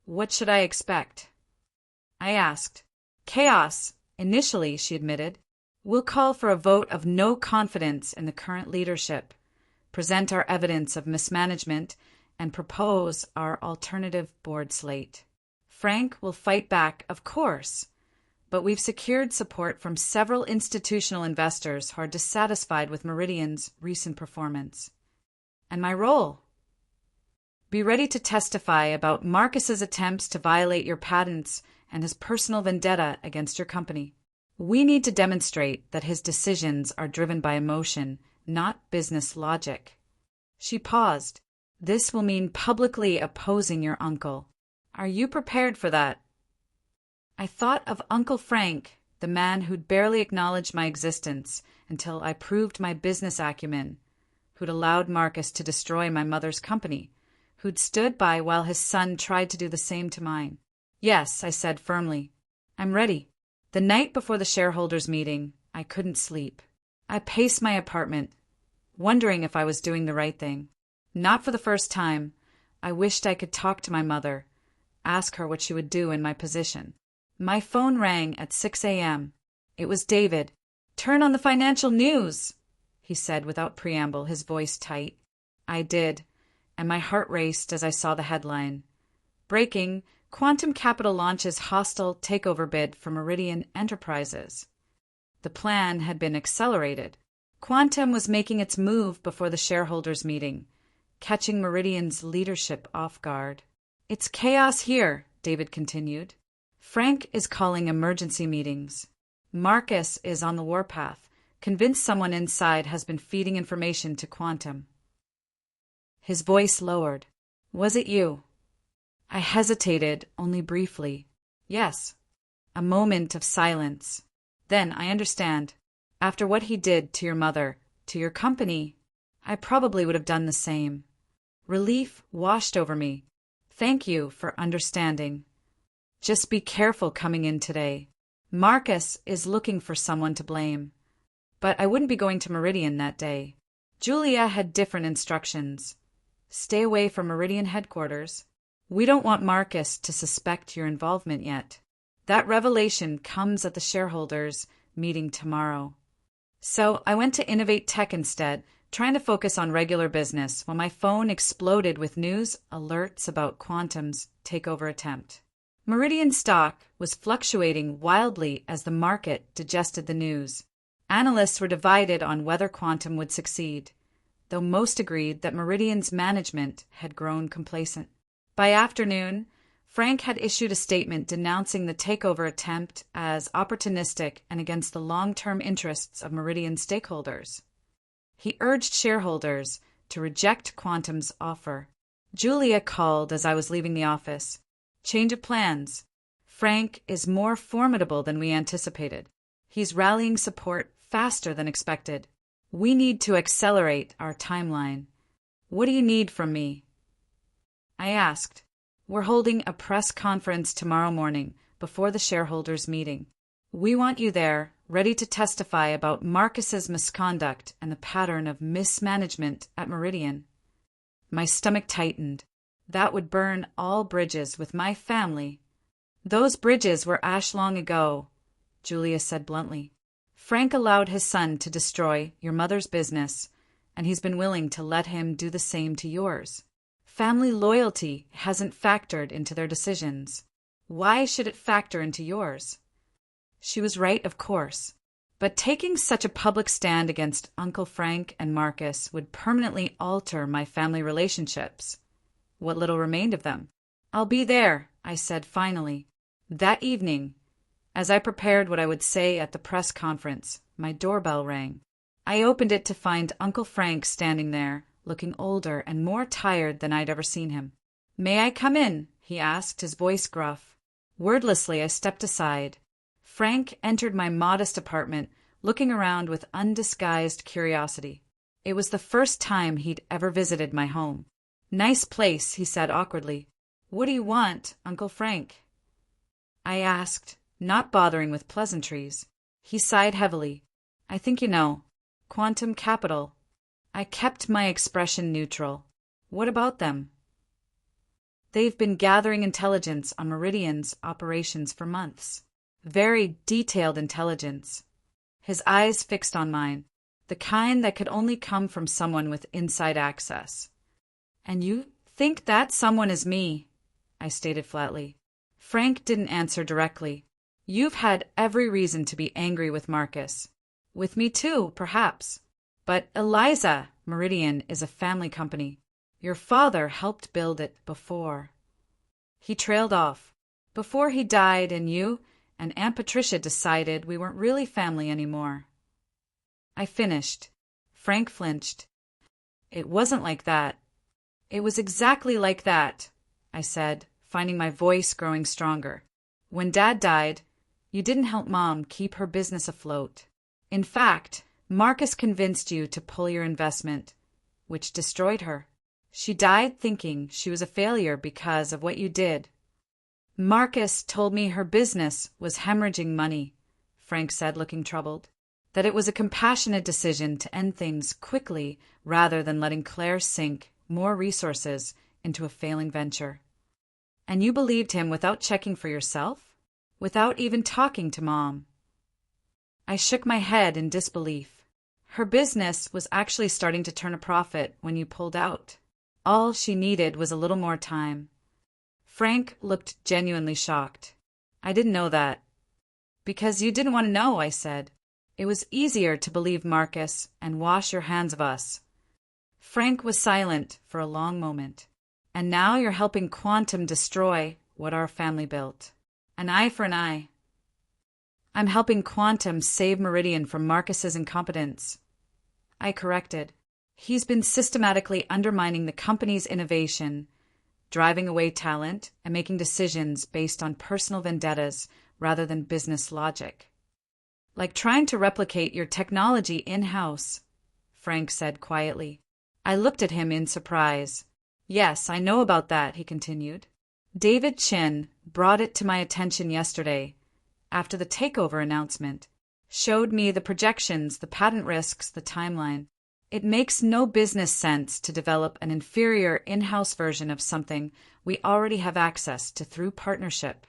What should I expect? I asked. Chaos, initially, she admitted. We'll call for a vote of no confidence in the current leadership, present our evidence of mismanagement, and propose our alternative board slate. Frank will fight back, of course, but we've secured support from several institutional investors who are dissatisfied with Meridian's recent performance. And my role? Be ready to testify about Marcus's attempts to violate your patents and his personal vendetta against your company. We need to demonstrate that his decisions are driven by emotion, not business logic. She paused. This will mean publicly opposing your uncle. Are you prepared for that? I thought of Uncle Frank, the man who'd barely acknowledged my existence until I proved my business acumen, who'd allowed Marcus to destroy my mother's company, who'd stood by while his son tried to do the same to mine. Yes, I said firmly. I'm ready. The night before the shareholders' meeting, I couldn't sleep. I paced my apartment, wondering if I was doing the right thing. Not for the first time, I wished I could talk to my mother, ask her what she would do in my position. My phone rang at 6 a.m. It was David. Turn on the financial news, he said without preamble, his voice tight. I did, and my heart raced as I saw the headline. Breaking, Quantum Capital launches hostile takeover bid for Meridian Enterprises. The plan had been accelerated. Quantum was making its move before the shareholders' meeting, catching Meridian's leadership off guard. It's chaos here, David continued. Frank is calling emergency meetings. Marcus is on the warpath, convinced someone inside has been feeding information to Quantum. His voice lowered. Was it you? I hesitated, only briefly. Yes. A moment of silence. Then, I understand. After what he did to your mother, to your company, I probably would have done the same. Relief washed over me. Thank you for understanding. Just be careful coming in today. Marcus is looking for someone to blame. But I wouldn't be going to Meridian that day. Julia had different instructions. Stay away from Meridian headquarters. We don't want Marcus to suspect your involvement yet. That revelation comes at the shareholders' meeting tomorrow. So I went to Innovate Tech instead, trying to focus on regular business while my phone exploded with news alerts about Quantum's takeover attempt. Meridian stock was fluctuating wildly as the market digested the news. Analysts were divided on whether Quantum would succeed, though most agreed that Meridian's management had grown complacent. By afternoon, Frank had issued a statement denouncing the takeover attempt as opportunistic and against the long-term interests of Meridian stakeholders. He urged shareholders to reject Quantum's offer. Julia called as I was leaving the office. Change of plans. Frank is more formidable than we anticipated. He's rallying support faster than expected. We need to accelerate our timeline. What do you need from me? I asked. We're holding a press conference tomorrow morning before the shareholders' meeting. We want you there, ready to testify about Marcus's misconduct and the pattern of mismanagement at Meridian. My stomach tightened. That would burn all bridges with my family. Those bridges were ash long ago, Julia said bluntly. Frank allowed his son to destroy your mother's business, and he's been willing to let him do the same to yours. Family loyalty hasn't factored into their decisions. Why should it factor into yours? She was right, of course. But taking such a public stand against Uncle Frank and Marcus would permanently alter my family relationships. What little remained of them. I'll be there, I said finally. That evening, as I prepared what I would say at the press conference, my doorbell rang. I opened it to find Uncle Frank standing there, looking older and more tired than I'd ever seen him. May I come in? He asked, his voice gruff. Wordlessly, I stepped aside. Frank entered my modest apartment, looking around with undisguised curiosity. It was the first time he'd ever visited my home. Nice place, he said awkwardly. What do you want, Uncle Frank? I asked, not bothering with pleasantries. He sighed heavily. I think you know. Quantum Capital. I kept my expression neutral. What about them? They've been gathering intelligence on Meridian's operations for months. Very detailed intelligence. His eyes fixed on mine, the kind that could only come from someone with inside access. And you think that someone is me? I stated flatly. Frank didn't answer directly. You've had every reason to be angry with Marcus. With me too, perhaps. But Eliza, Meridian is a family company. Your father helped build it before. He trailed off. Before he died and you and Aunt Patricia decided we weren't really family anymore. I finished. Frank flinched. It wasn't like that. It was exactly like that, I said, finding my voice growing stronger. When Dad died, you didn't help Mom keep her business afloat. In fact, Marcus convinced you to pull your investment, which destroyed her. She died thinking she was a failure because of what you did. Marcus told me her business was hemorrhaging money, Frank said, looking troubled. That it was a compassionate decision to end things quickly rather than letting Claire sink more resources into a failing venture. And you believed him without checking for yourself? Without even talking to Mom? I shook my head in disbelief. Her business was actually starting to turn a profit when you pulled out. All she needed was a little more time. Frank looked genuinely shocked. I didn't know that. Because you didn't want to know, I said. It was easier to believe Marcus and wash your hands of us. Frank was silent for a long moment. And now you're helping Quantum destroy what our family built. An eye for an eye. I'm helping Quantum save Meridian from Marcus's incompetence. I corrected. He's been systematically undermining the company's innovation, driving away talent, and making decisions based on personal vendettas rather than business logic. Like trying to replicate your technology in-house, Frank said quietly. I looked at him in surprise. Yes, I know about that, he continued. David Chin brought it to my attention yesterday, after the takeover announcement. Showed me the projections, the patent risks, the timeline. It makes no business sense to develop an inferior in-house version of something we already have access to through partnership.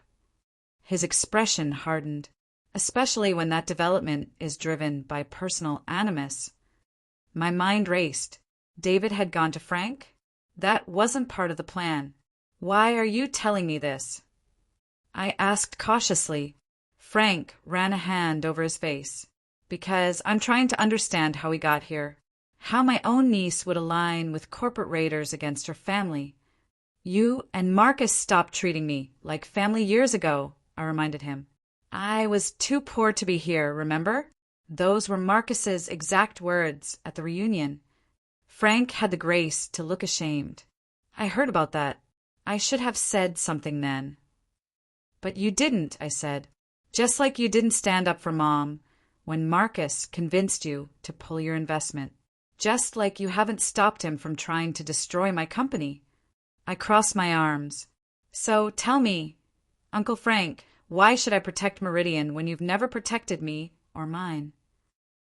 His expression hardened, especially when that development is driven by personal animus. My mind raced. David had gone to Frank? That wasn't part of the plan. Why are you telling me this? I asked cautiously. Frank ran a hand over his face. Because I'm trying to understand how we got here. How my own niece would align with corporate raiders against her family. You and Marcus stopped treating me like family years ago, I reminded him. I was too poor to be here, remember? Those were Marcus's exact words at the reunion. Frank had the grace to look ashamed. I heard about that. I should have said something then. But you didn't, I said. Just like you didn't stand up for Mom when Marcus convinced you to pull your investment. Just like you haven't stopped him from trying to destroy my company. I crossed my arms. So tell me, Uncle Frank, why should I protect Meridian when you've never protected me or mine?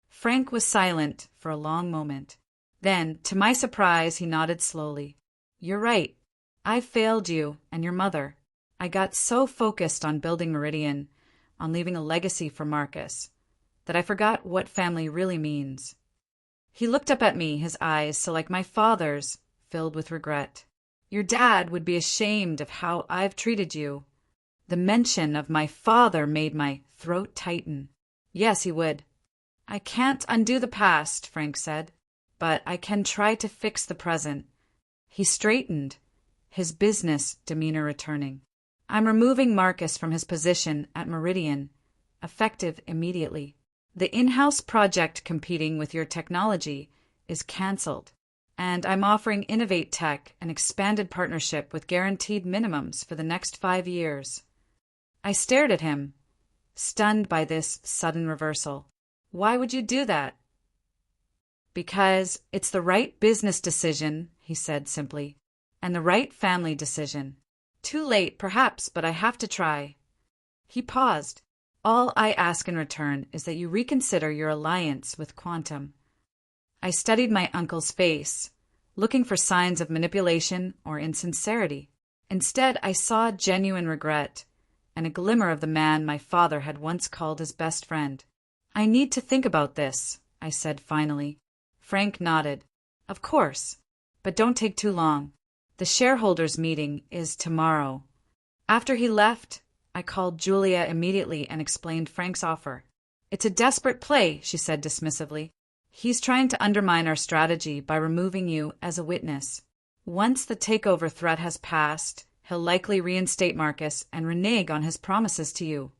Frank was silent for a long moment. Then, to my surprise, he nodded slowly. You're right. I failed you and your mother. I got so focused on building Meridian, on leaving a legacy for Marcus, that I forgot what family really means. He looked up at me, his eyes so like my father's, filled with regret. Your dad would be ashamed of how I've treated you. The mention of my father made my throat tighten. Yes, he would. I can't undo the past, Frank said, but I can try to fix the present. He straightened, his business demeanor returning. I'm removing Marcus from his position at Meridian, effective immediately. The in-house project competing with your technology is cancelled, and I'm offering Innovate Tech an expanded partnership with guaranteed minimums for the next 5 years. I stared at him, stunned by this sudden reversal. Why would you do that? Because it's the right business decision, he said simply, and the right family decision. Too late, perhaps, but I have to try. He paused. All I ask in return is that you reconsider your alliance with Quantum. I studied my uncle's face, looking for signs of manipulation or insincerity. Instead, I saw genuine regret and a glimmer of the man my father had once called his best friend. I need to think about this, I said finally. Frank nodded. Of course, but don't take too long. The shareholders' meeting is tomorrow. After he left, I called Julia immediately and explained Frank's offer. It's a desperate play, she said dismissively. He's trying to undermine our strategy by removing you as a witness. Once the takeover threat has passed, he'll likely reinstate Marcus and renege on his promises to you.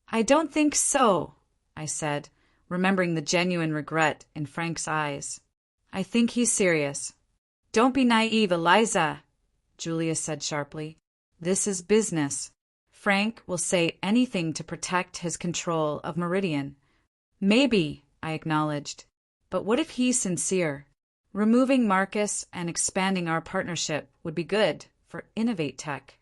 I don't think so, I said, remembering the genuine regret in Frank's eyes. I think he's serious. Don't be naive, Eliza, Julia said sharply. This is business. Frank will say anything to protect his control of Meridian. Maybe, I acknowledged. But what if he's sincere? Removing Marcus and expanding our partnership would be good for Innovate Tech.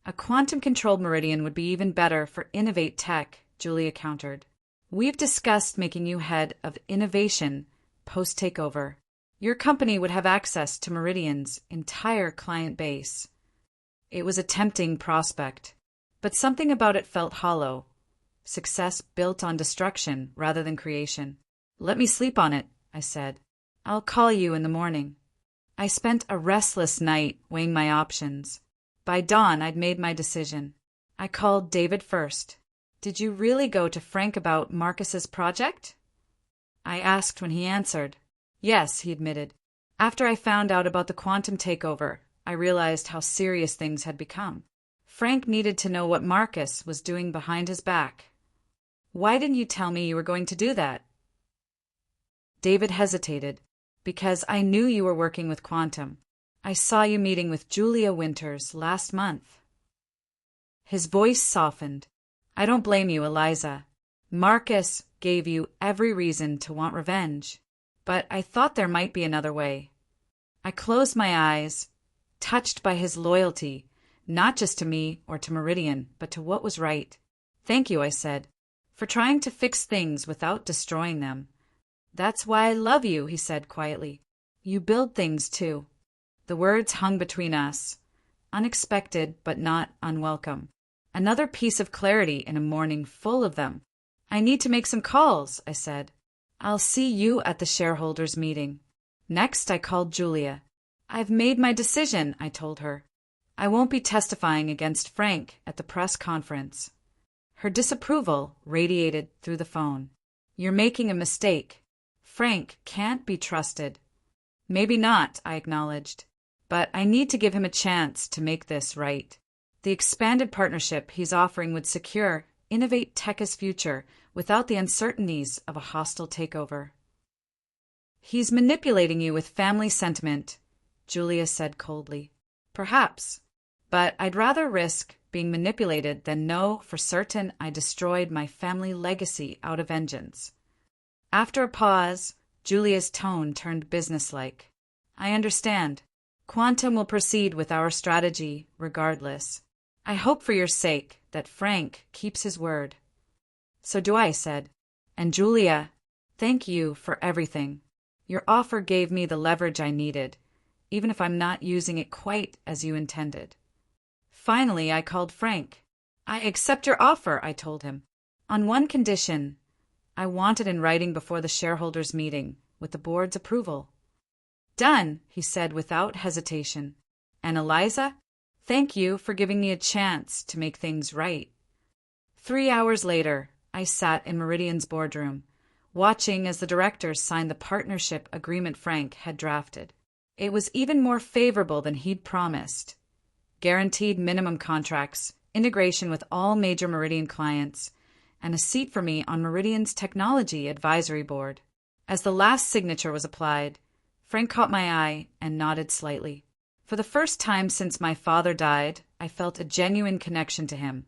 A quantum-controlled Meridian would be even better for Innovate Tech, Julia countered. We've discussed making you head of innovation post-takeover. Your company would have access to Meridian's entire client base. It was a tempting prospect, but something about it felt hollow. Success built on destruction rather than creation. Let me sleep on it, I said. I'll call you in the morning. I spent a restless night weighing my options. By dawn, I'd made my decision. I called David first. Did you really go to Frank about Marcus's project? I asked when he answered. Yes, he admitted. After I found out about the quantum takeover, I realized how serious things had become. Frank needed to know what Marcus was doing behind his back. Why didn't you tell me you were going to do that? David hesitated. Because I knew you were working with quantum. I saw you meeting with Julia Winters last month. His voice softened. I don't blame you, Eliza. Marcus gave you every reason to want revenge, but I thought there might be another way. I closed my eyes, touched by his loyalty, not just to me or to Meridian, but to what was right. Thank you, I said, for trying to fix things without destroying them. That's why I love you, he said quietly. You build things too. The words hung between us, unexpected but not unwelcome. Another piece of clarity in a morning full of them. I need to make some calls, I said. I'll see you at the shareholders' meeting. Next, I called Julia. I've made my decision, I told her. I won't be testifying against Frank at the press conference. Her disapproval radiated through the phone. You're making a mistake. Frank can't be trusted. Maybe not, I acknowledged. But I need to give him a chance to make this right. The expanded partnership he's offering would secure Innovate Tech's future without the uncertainties of a hostile takeover. He's manipulating you with family sentiment, Julia said coldly. Perhaps, but I'd rather risk being manipulated than know for certain I destroyed my family legacy out of vengeance. After a pause, Julia's tone turned businesslike. I understand. Quantum will proceed with our strategy regardless. I hope for your sake that Frank keeps his word. So do I, said. And Julia, thank you for everything. Your offer gave me the leverage I needed, even if I'm not using it quite as you intended. Finally, I called Frank. I accept your offer, I told him. On one condition. I want it in writing before the shareholders' meeting, with the board's approval. Done, he said without hesitation. And Eliza, thank you for giving me a chance to make things right. 3 hours later, I sat in Meridian's boardroom, watching as the directors signed the partnership agreement Frank had drafted. It was even more favorable than he'd promised. Guaranteed minimum contracts, integration with all major Meridian clients, and a seat for me on Meridian's Technology Advisory Board. As the last signature was applied, Frank caught my eye and nodded slightly. For the first time since my father died, I felt a genuine connection to him,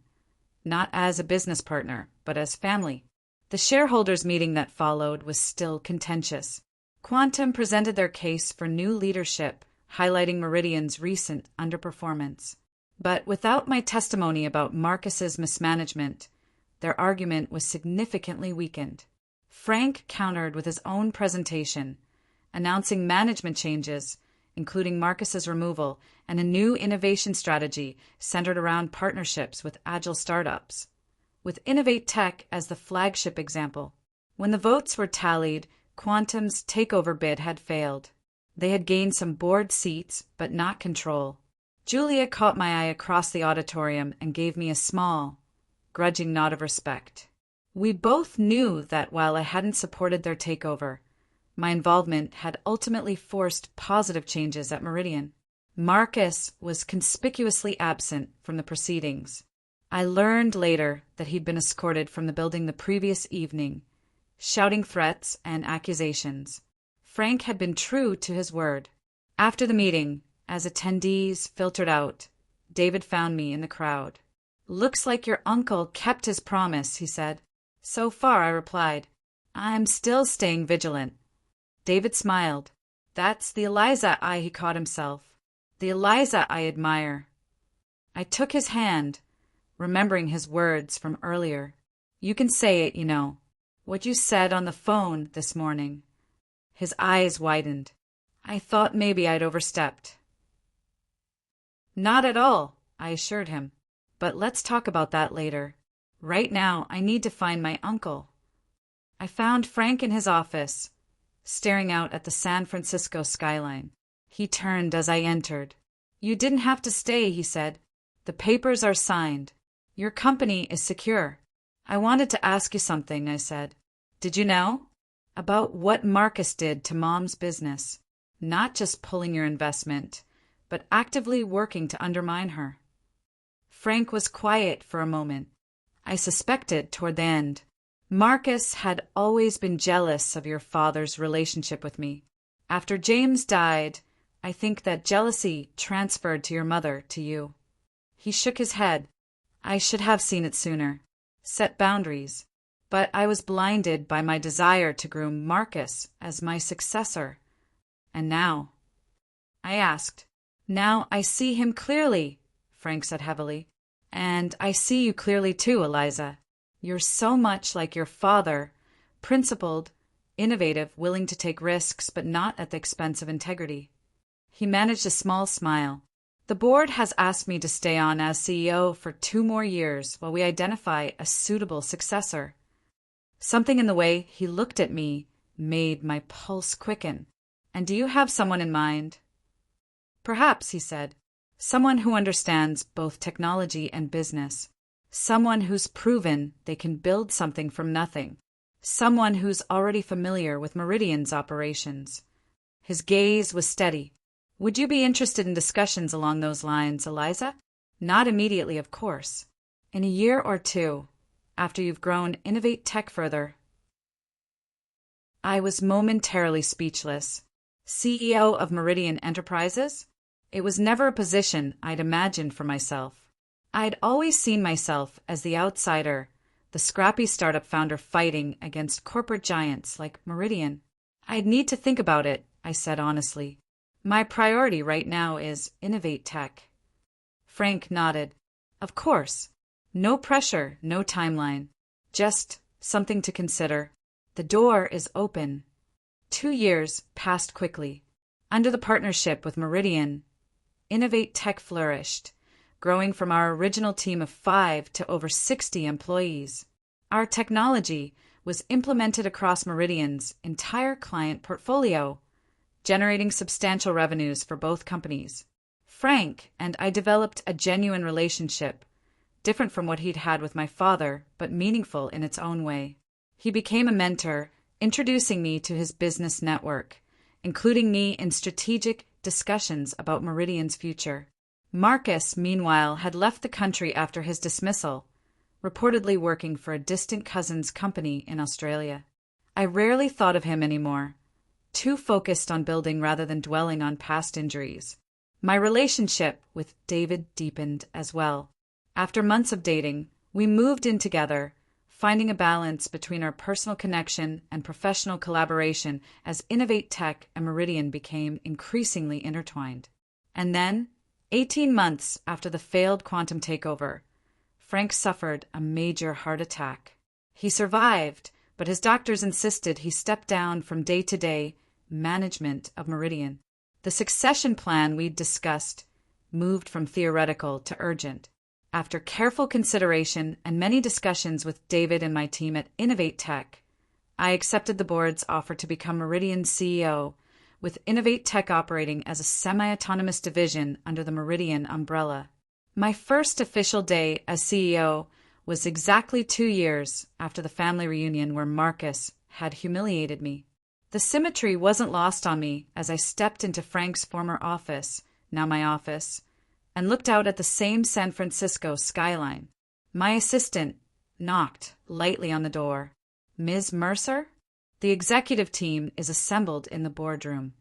not as a business partner, but as family. The shareholders' meeting that followed was still contentious. Quantum presented their case for new leadership, highlighting Meridian's recent underperformance. But without my testimony about Marcus's mismanagement, their argument was significantly weakened. Frank countered with his own presentation, announcing management changes, including Marcus's removal and a new innovation strategy centered around partnerships with agile startups, with Innovate Tech as the flagship example. When the votes were tallied, Quantum's takeover bid had failed. They had gained some board seats, but not control. Julia caught my eye across the auditorium and gave me a small, grudging nod of respect. We both knew that while I hadn't supported their takeover, my involvement had ultimately forced positive changes at Meridian. Marcus was conspicuously absent from the proceedings. I learned later that he'd been escorted from the building the previous evening, shouting threats and accusations. Frank had been true to his word. After the meeting, as attendees filtered out, David found me in the crowd. Looks like your uncle kept his promise, he said. So far, I replied. I'm still staying vigilant. David smiled. That's the Eliza he caught himself. The Eliza I admire. I took his hand, remembering his words from earlier. You can say it, you know. What you said on the phone this morning. His eyes widened. I thought maybe I'd overstepped. Not at all, I assured him. But let's talk about that later. Right now, I need to find my uncle. I found Frank in his office, staring out at the San Francisco skyline. He turned as I entered. "You didn't have to stay," he said. "The papers are signed. Your company is secure." "I wanted to ask you something," I said. "Did you know?" "About what Marcus did to Mom's business. Not just pulling your investment, but actively working to undermine her." Frank was quiet for a moment. I suspected toward the end. "Marcus had always been jealous of your father's relationship with me. After James died, I think that jealousy transferred to your mother, to you." He shook his head. "I should have seen it sooner. Set boundaries. But I was blinded by my desire to groom Marcus as my successor. And now?" I asked. "Now I see him clearly," Frank said heavily. "And I see you clearly too, Eliza. You're so much like your father, principled, innovative, willing to take risks, but not at the expense of integrity." He managed a small smile. "The board has asked me to stay on as CEO for 2 more years while we identify a suitable successor." Something in the way he looked at me made my pulse quicken. "And do you have someone in mind?" "Perhaps," he said. "Someone who understands both technology and business. Someone who's proven they can build something from nothing. Someone who's already familiar with Meridian's operations." His gaze was steady. "Would you be interested in discussions along those lines, Eliza?" "Not immediately, of course. In a year or 2, after you've grown Innovate Tech further." I was momentarily speechless. CEO of Meridian Enterprises? It was never a position I'd imagined for myself. I'd always seen myself as the outsider, the scrappy startup founder fighting against corporate giants like Meridian. "I'd need to think about it," I said honestly. "My priority right now is Innovate Tech." Frank nodded. "Of course. No pressure, no timeline. Just something to consider. The door is open." 2 years passed quickly. Under the partnership with Meridian, Innovate Tech flourished, growing from our original team of 5 to over 60 employees. Our technology was implemented across Meridian's entire client portfolio, generating substantial revenues for both companies. Frank and I developed a genuine relationship, different from what he'd had with my father, but meaningful in its own way. He became a mentor, introducing me to his business network, including me in strategic discussions about Meridian's future. Marcus, meanwhile, had left the country after his dismissal, reportedly working for a distant cousin's company in Australia. I rarely thought of him anymore, too focused on building rather than dwelling on past injuries. My relationship with David deepened as well. After months of dating, we moved in together, finding a balance between our personal connection and professional collaboration as Innovate Tech and Meridian became increasingly intertwined. And then, 18 months after the failed quantum takeover, Frank suffered a major heart attack. He survived, but his doctors insisted he step down from day-to-day management of Meridian. The succession plan we'd discussed moved from theoretical to urgent. After careful consideration and many discussions with David and my team at Innovate Tech, I accepted the board's offer to become Meridian's CEO, with Innovate Tech operating as a semi-autonomous division under the Meridian umbrella. My first official day as CEO was exactly 2 years after the family reunion where Marcus had humiliated me. The symmetry wasn't lost on me as I stepped into Frank's former office, now my office, and looked out at the same San Francisco skyline. My assistant knocked lightly on the door. "Ms. Mercer?" "The executive team is assembled in the boardroom."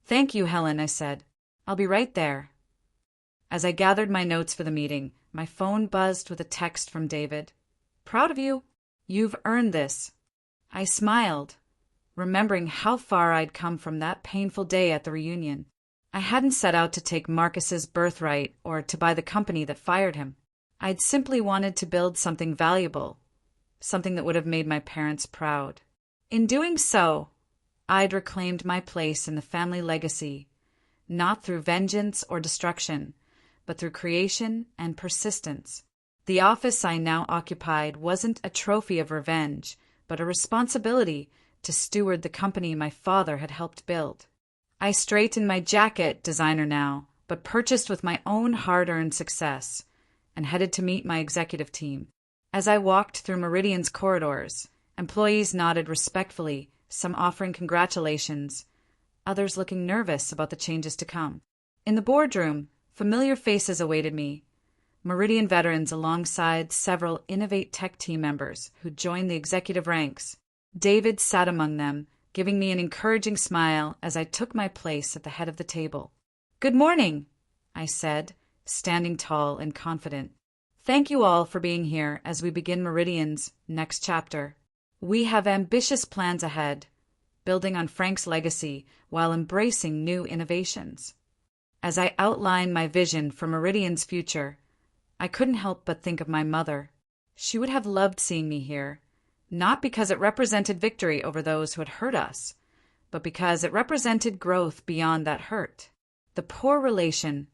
"Thank you, Helen," I said. "I'll be right there." As I gathered my notes for the meeting, my phone buzzed with a text from David. "Proud of you. You've earned this." I smiled, remembering how far I'd come from that painful day at the reunion. I hadn't set out to take Marcus's birthright or to buy the company that fired him. I'd simply wanted to build something valuable, something that would have made my parents proud. In doing so, I'd reclaimed my place in the family legacy, not through vengeance or destruction, but through creation and persistence. The office I now occupied wasn't a trophy of revenge, but a responsibility to steward the company my father had helped build. I straightened my jacket, designer now, but purchased with my own hard-earned success, and headed to meet my executive team. As I walked through Meridian's corridors, employees nodded respectfully, some offering congratulations, others looking nervous about the changes to come. In the boardroom, familiar faces awaited me, Meridian veterans alongside several Innovate Tech team members who joined the executive ranks. David sat among them, giving me an encouraging smile as I took my place at the head of the table. "Good morning," I said, standing tall and confident. "Thank you all for being here as we begin Meridian's next chapter. We have ambitious plans ahead, building on Frank's legacy while embracing new innovations." As I outlined my vision for Meridian's future, I couldn't help but think of my mother. She would have loved seeing me here, not because it represented victory over those who had hurt us, but because it represented growth beyond that hurt. The poor relation,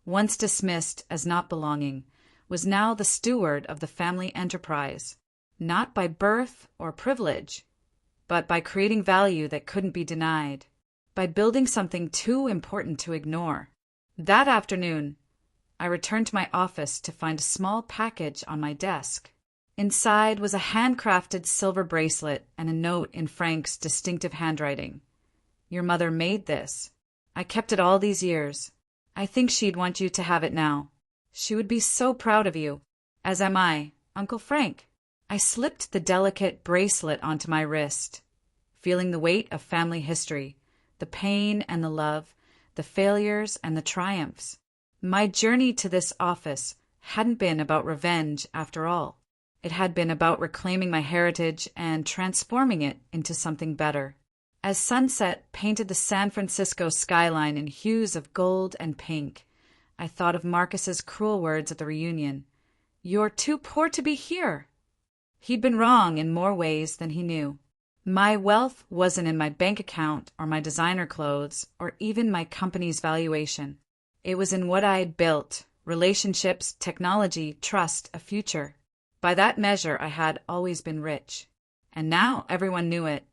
once dismissed as not belonging, was now the steward of the family enterprise, not by birth or privilege, but by creating value that couldn't be denied, by building something too important to ignore. That afternoon, I returned to my office to find a small package on my desk. Inside was a handcrafted silver bracelet and a note in Frank's distinctive handwriting. "Your mother made this. I kept it all these years. I think she'd want you to have it now. She would be so proud of you, as am I, Uncle Frank." I slipped the delicate bracelet onto my wrist, feeling the weight of family history, the pain and the love, the failures and the triumphs. My journey to this office hadn't been about revenge after all. It had been about reclaiming my heritage and transforming it into something better. As sunset painted the San Francisco skyline in hues of gold and pink, I thought of Marcus's cruel words at the reunion. "You're too poor to be here." He'd been wrong in more ways than he knew. My wealth wasn't in my bank account or my designer clothes or even my company's valuation. It was in what I had built: relationships, technology, trust, a future. By that measure, I had always been rich. And now everyone knew it.